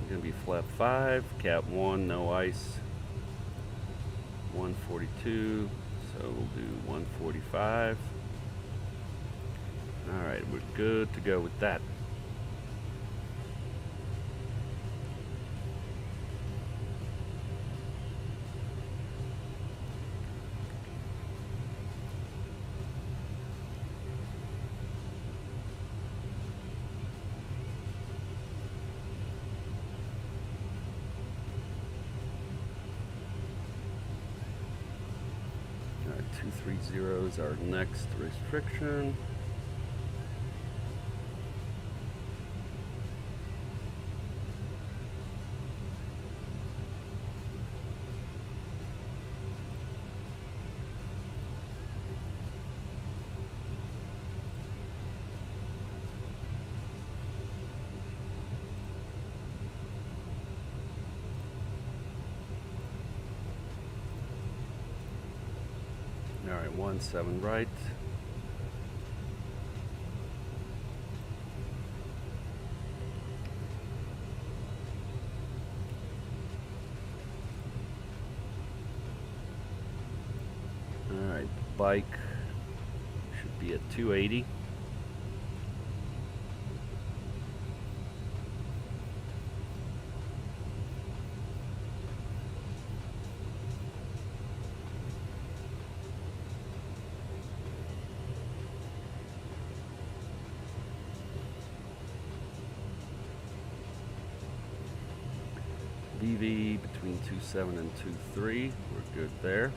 Gonna be flap 5, cap 1, no ice. 142, so we'll do 145. Alright, we're good to go with that. Alright, 230 is our next restriction. Alright, 17 right. Alright, bike should be at 280. VV between 27 and 23, we're good there.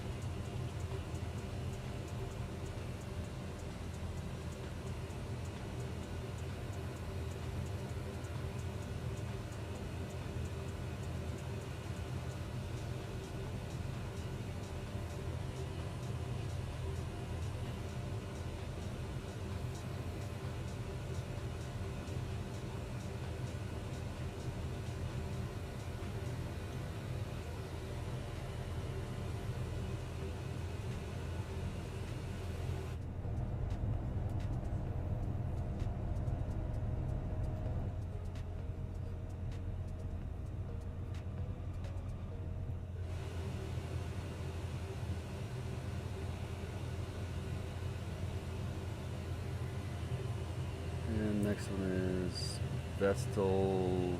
one is Vestal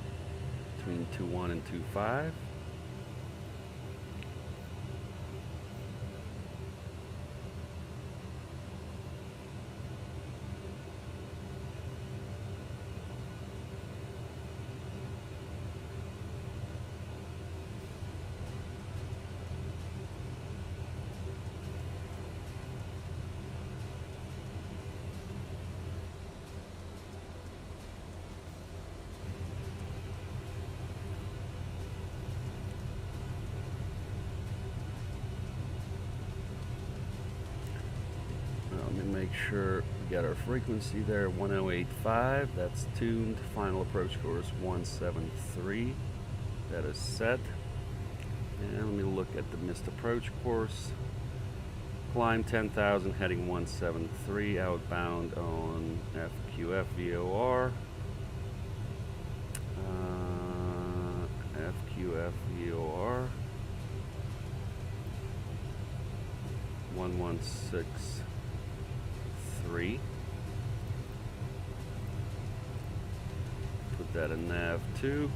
between 2.1 and 2.5. Make sure we got our frequency there, 1085. That's tuned. Final approach course 173. That is set. And let me look at the missed approach course. Climb 10,000, heading 173, outbound on FQF VOR. FQF VOR. 116. 3. Put that in nav 2.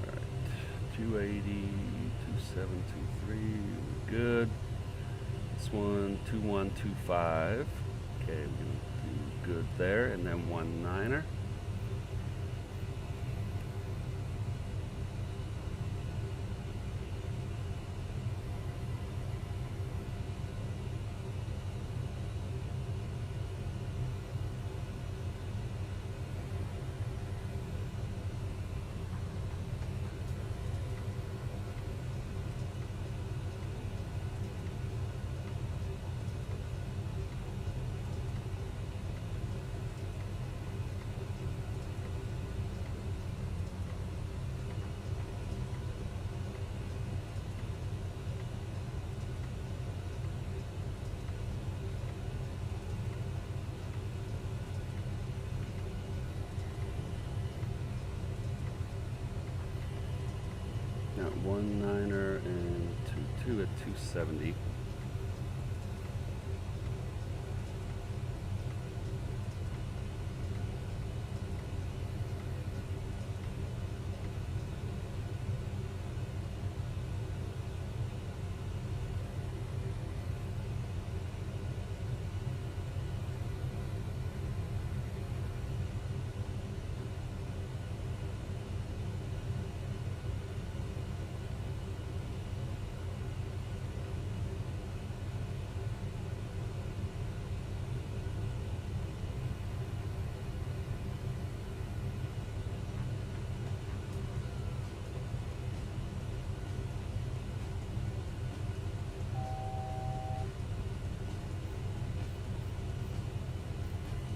Alright, 280, 2723, good. This one, 2125. Okay, we're gonna do good there, and then 19er. Got 19er and 22 at 270.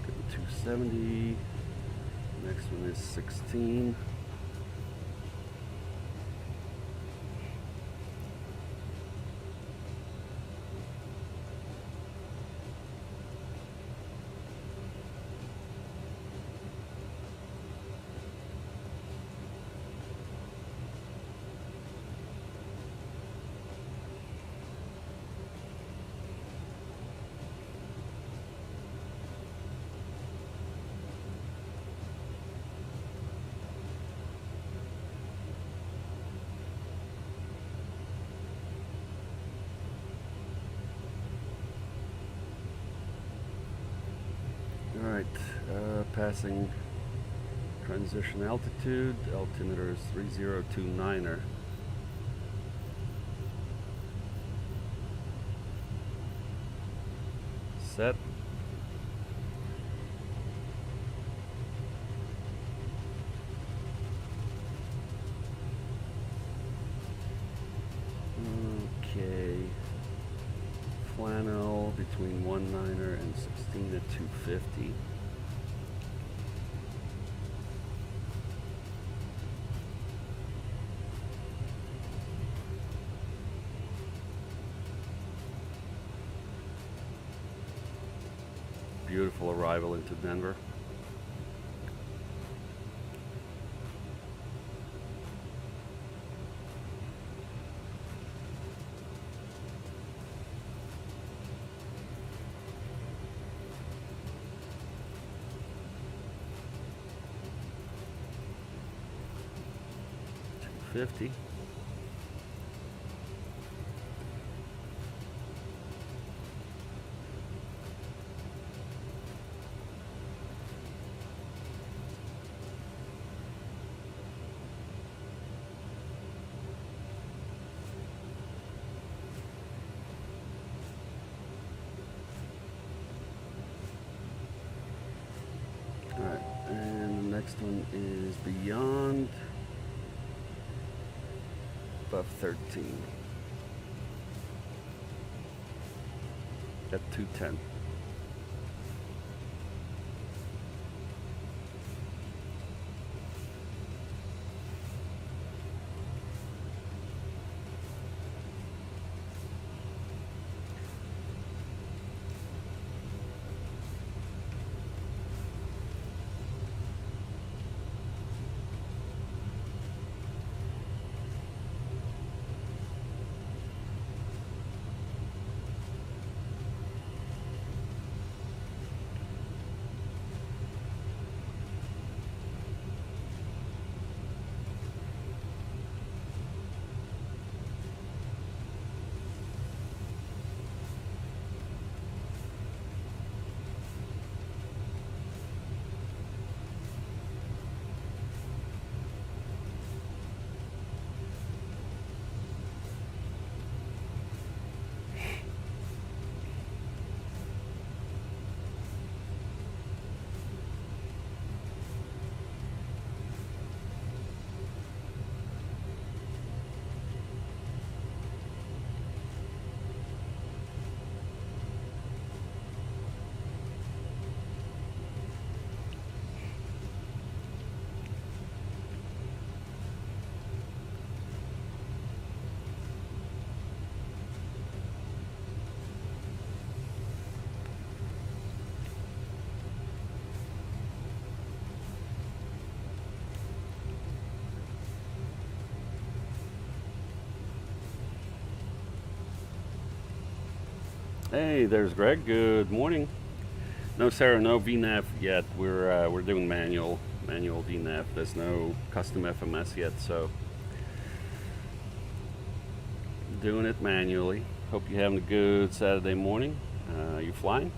Good, 270. Next one is 16. Alright, passing transition altitude. Altimeter is 3029er. Set. Okay. Flannel between 19er and 16 at 250. Beautiful arrival into Denver. 250. Alright, and the next one is beyond above 13 at 210. Hey, there's Greg. Good morning. No, Sarah, no VNAV yet. We're doing manual VNAV. There's no custom FMS yet, so doing it manually. Hope you're having a good Saturday morning. You flying?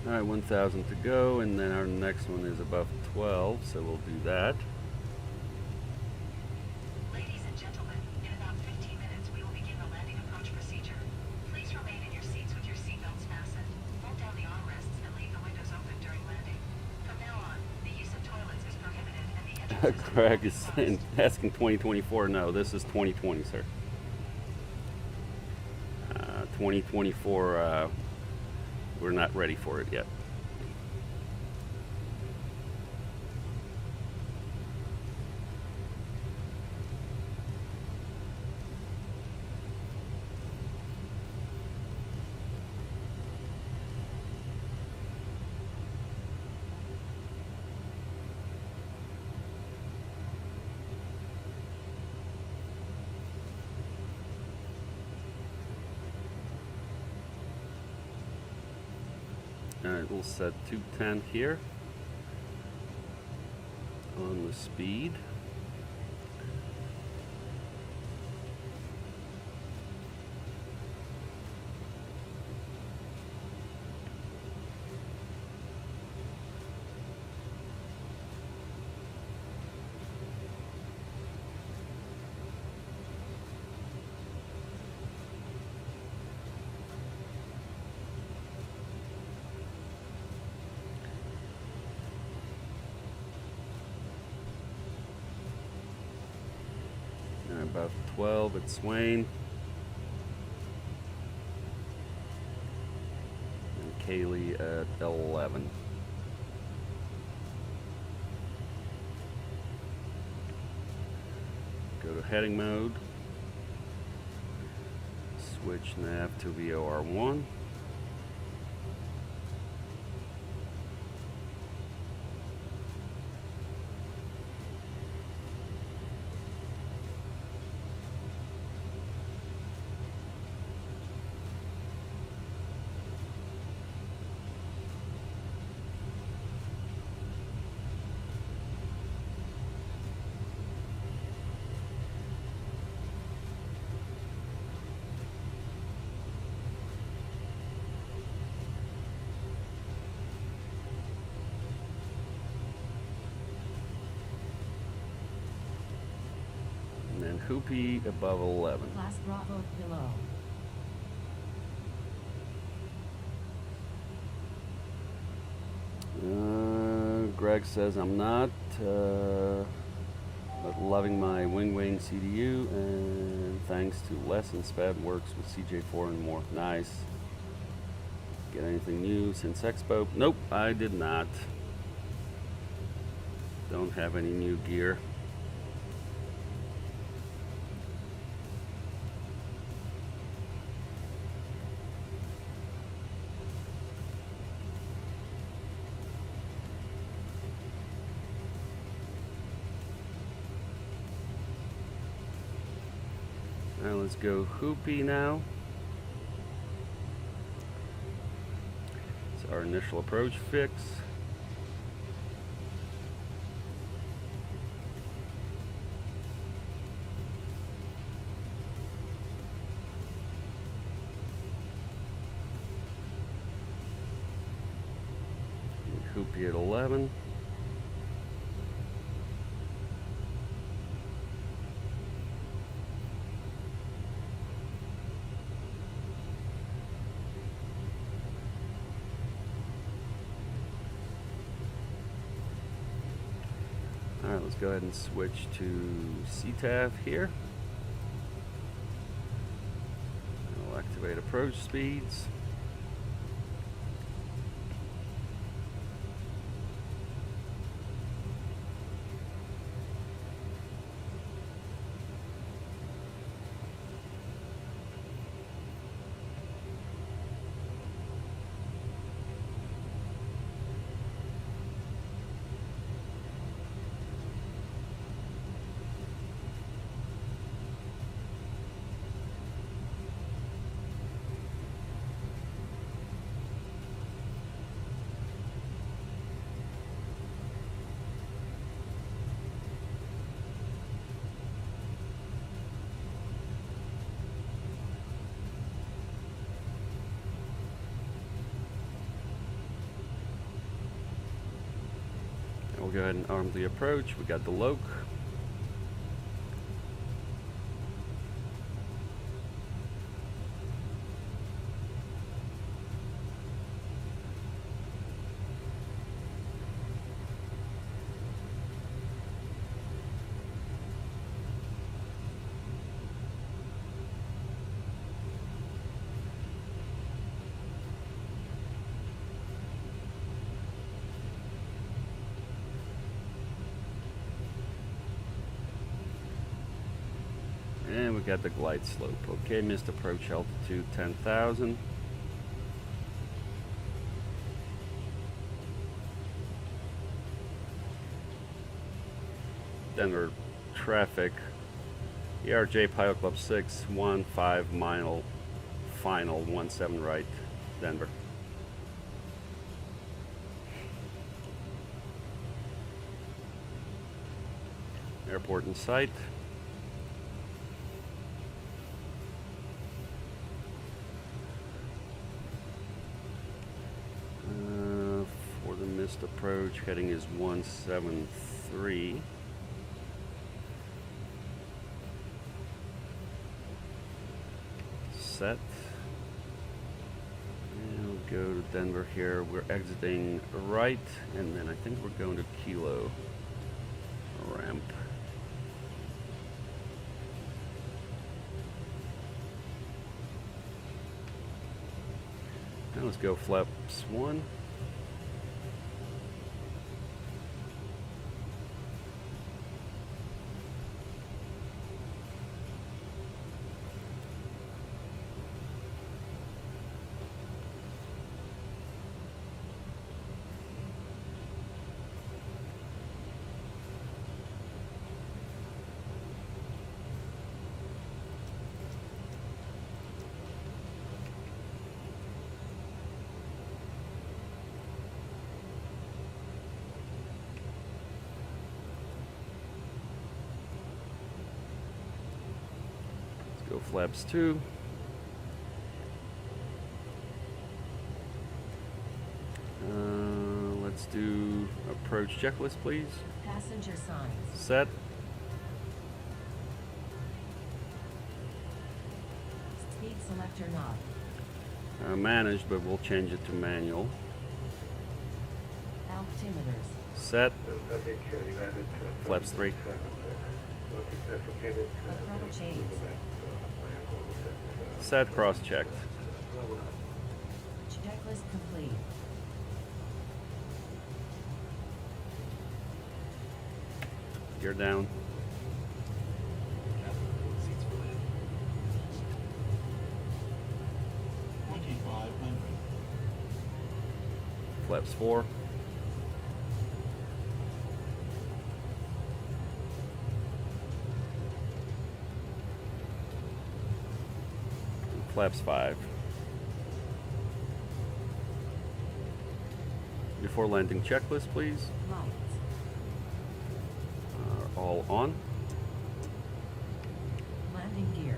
All right, 1,000 to go, and then our next one is above 12, so we'll do that. Ladies and gentlemen, in about 15 minutes we will begin the landing approach procedure. Please remain in your seats with your seatbelts fastened. Hold down the armrests and leave the windows open during landing. From now on, the use of toilets is prohibited and the entrance Greg is asking 2024. No, this is 2020, sir. 2024, we're not ready for it yet. Alright, we'll set 210 here on the speed. 12 at Swain. And Kaylee at 11. Go to heading mode. Switch nav to VOR1. And Hoopy above 11. Class Bravo below. Greg says I'm not, but loving my Wing Wing CDU, and thanks to Les and Spad works with CJ4 and more. Nice. Get anything new since Expo? Nope, I did not. Don't have any new gear. Now let's go Hoopy now. It's our initial approach fix. Hoopy at 11. Alright, let's go ahead and switch to CTAV here. I'll activate approach speeds. We'll go ahead and arm the approach. We got the Loke. And we got the glide slope. Okay, missed approach altitude 10,000. Denver traffic. ERJ Pilot Club 6, 15 mile final, 17 right, Denver. Airport in sight. For the missed approach, heading is 173. Set. And we'll go to Denver here. We're exiting right, and then I think we're going to Kilo ramp. let's go flaps 1. Go flaps 2. Let's do approach checklist, please. Passenger signs. Set. Speed selector knob. Managed, but we'll change it to manual. Altimeters. Set. Flaps 3. Throttle chains. Set, cross-checked. Checklist complete. Gear down. Flaps 4. Flaps 5. Before landing checklist, please. Lights. All on. Landing gear.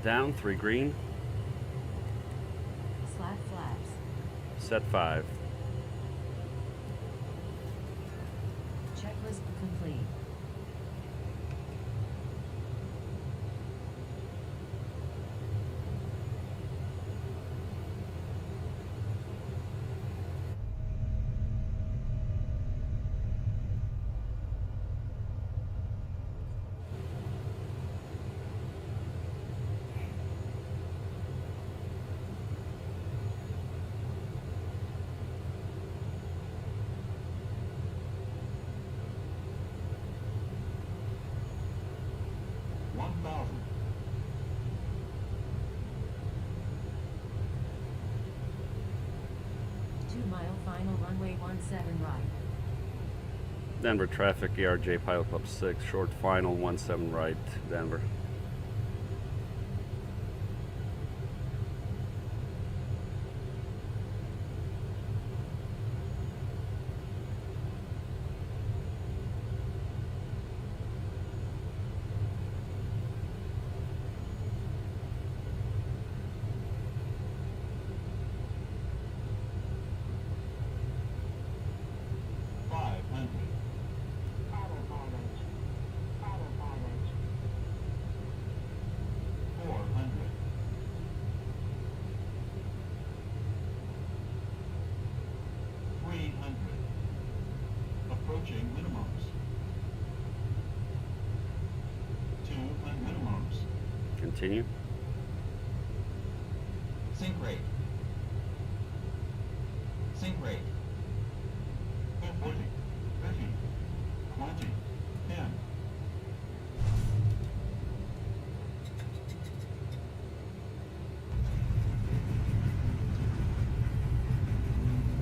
Down, 3 green. Slat flaps. Set 5. Checklist complete. Final runway 17 right. Denver traffic, ERJ Pilot Club 6, short final 17 right, Denver. Continue. Sync rate. Sync rate. 40, 50, 20, 10.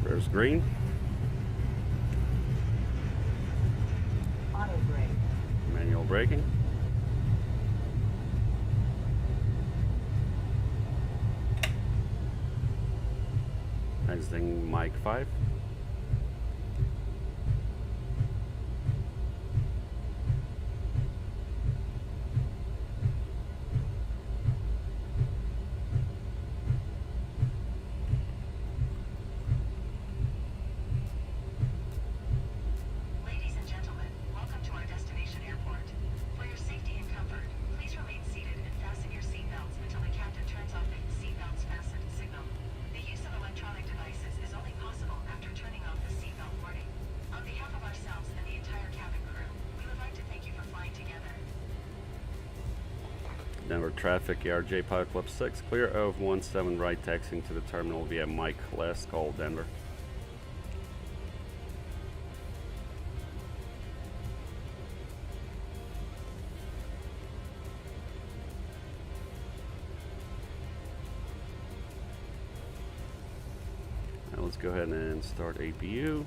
There's green. Auto brake. Manual braking. Exiting mic 5. Ladies and gentlemen, welcome to our destination airport. For your safety and comfort, please remain seated and fasten your seatbelts until the captain turns off the seatbelts fastened signal. The use of electronic devices is only possible after Denver traffic, ARJ Pilot Club 6, clear of 17 right, taxiing to the terminal via Mike, last call Denver. Now let's go ahead and start APU.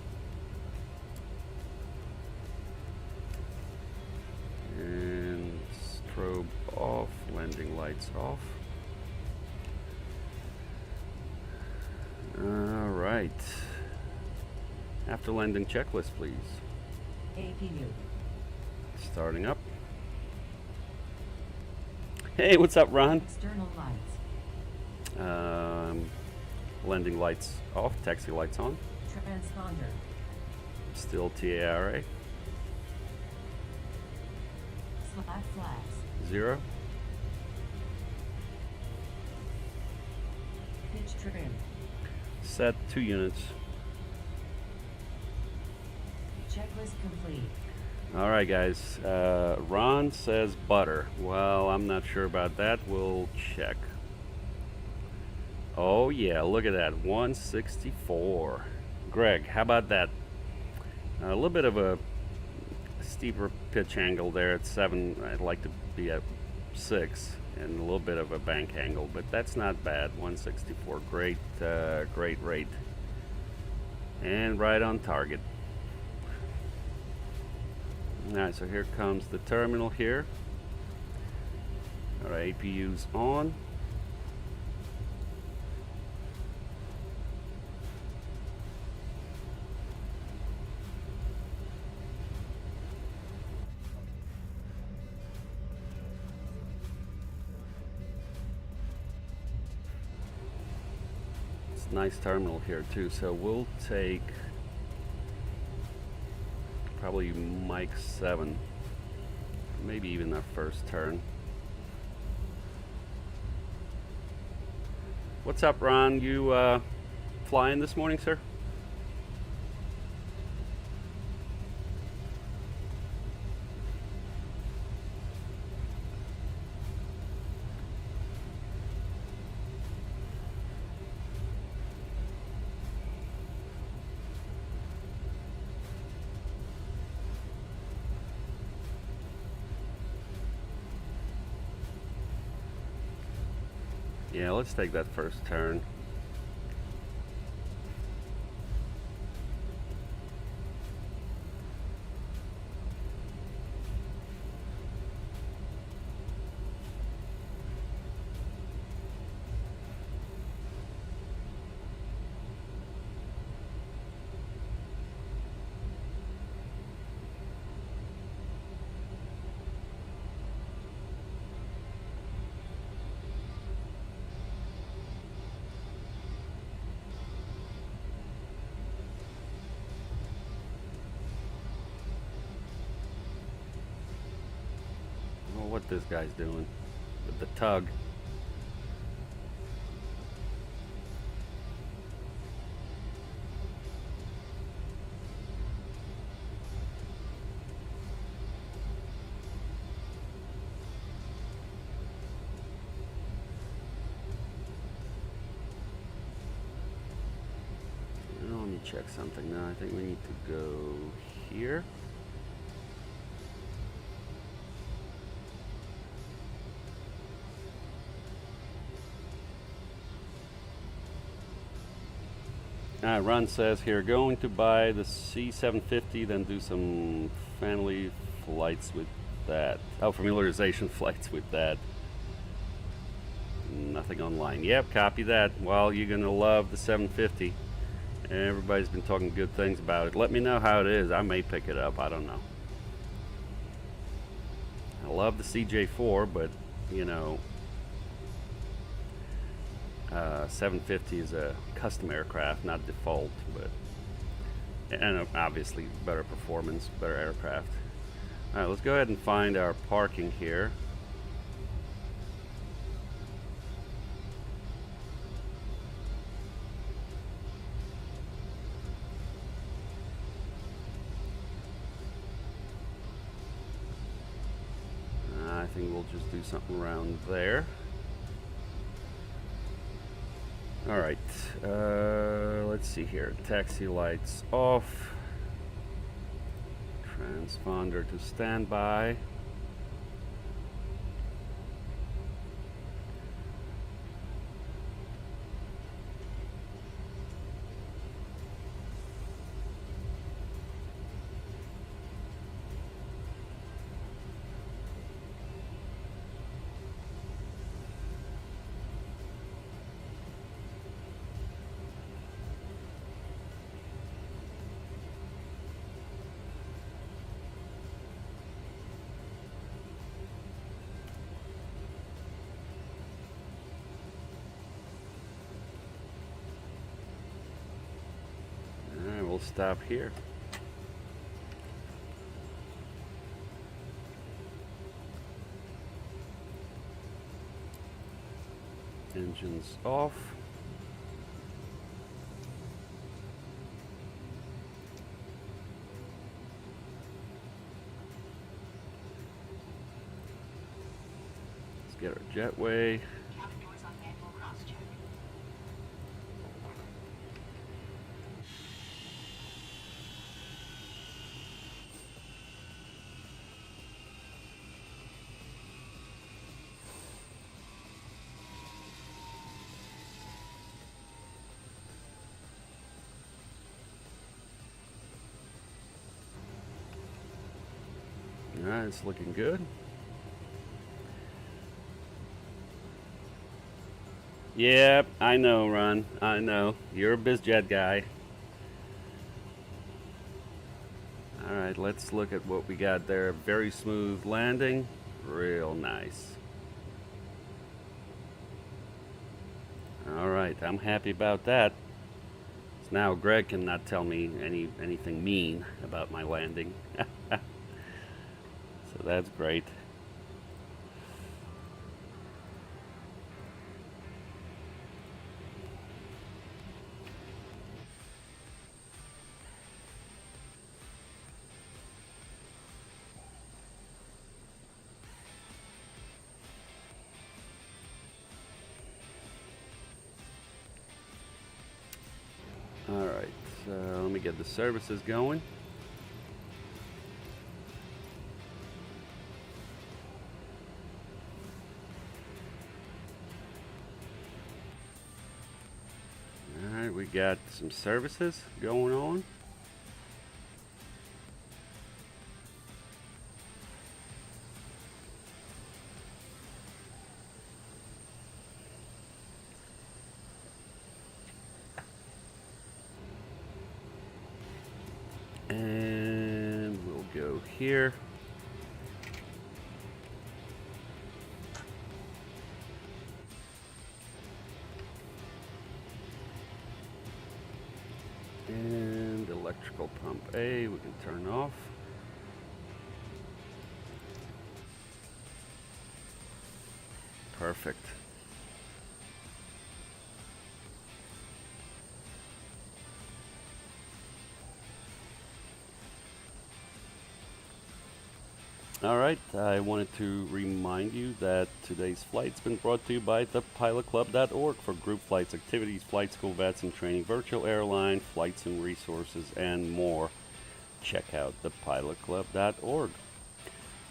And strobe off, landing lights off. All right. After landing checklist, please. APU. Starting up. Hey, what's up, Ron? External lights. Landing lights off, taxi lights on. Transponder. Still TARA. Slide flaps. 0. Pitch trim. Set 2 units. Checklist complete. All right, guys. Ron says butter. Well, I'm not sure about that. We'll check. Oh, yeah, look at that. 164. Greg, how about that? A little bit of a steeper pitch angle there at 7. I'd like to be at 6, and a little bit of a bank angle, but that's not bad. 164. Great, great rate. And right on target. All right, so here comes the terminal here. All right, APU's on. It's a nice terminal here too, so we'll take probably Mike 7, maybe even our first turn. What's up, Ron? You flying this morning, sir? Yeah, let's take that first turn. What this guy's doing with the tug. Let me check something now. I think we need to go here. Ron says here, going to buy the C750, then do some family flights with that. Oh, familiarization flights with that. Nothing online. Yep, copy that. Well, you're going to love the 750. Everybody's been talking good things about it. Let me know how it is. I may pick it up. I don't know. I love the CJ4, but, you know, 750 is a custom aircraft, not default, but and obviously better performance, better aircraft. All right, let's go ahead and find our parking here. I think we'll just do something around there. Alright, let's see here. Taxi lights off. Transponder to standby. We'll stop here. Engines off. Let's get our jetway. Alright, it's looking good. Yep, I know, Ron. I know. You're a BizJet guy. Alright, let's look at what we got there. Very smooth landing. Real nice. Alright, I'm happy about that. So now Greg cannot tell me anything mean about my landing. So that's great. All right, so let me get the services going. Alright, we got some services going on. And we'll go here. And electrical pump A, we can turn off. Perfect. All right, I wanted to remind you that today's flight's been brought to you by thepilotclub.org for group flights, activities, flight school, VATSIM training, virtual airline, flights and resources, and more. Check out thepilotclub.org.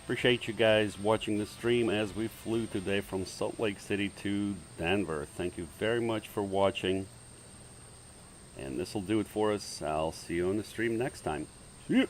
Appreciate you guys watching the stream as we flew today from Salt Lake City to Denver. Thank you very much for watching. And this will do it for us. I'll see you on the stream next time. See ya.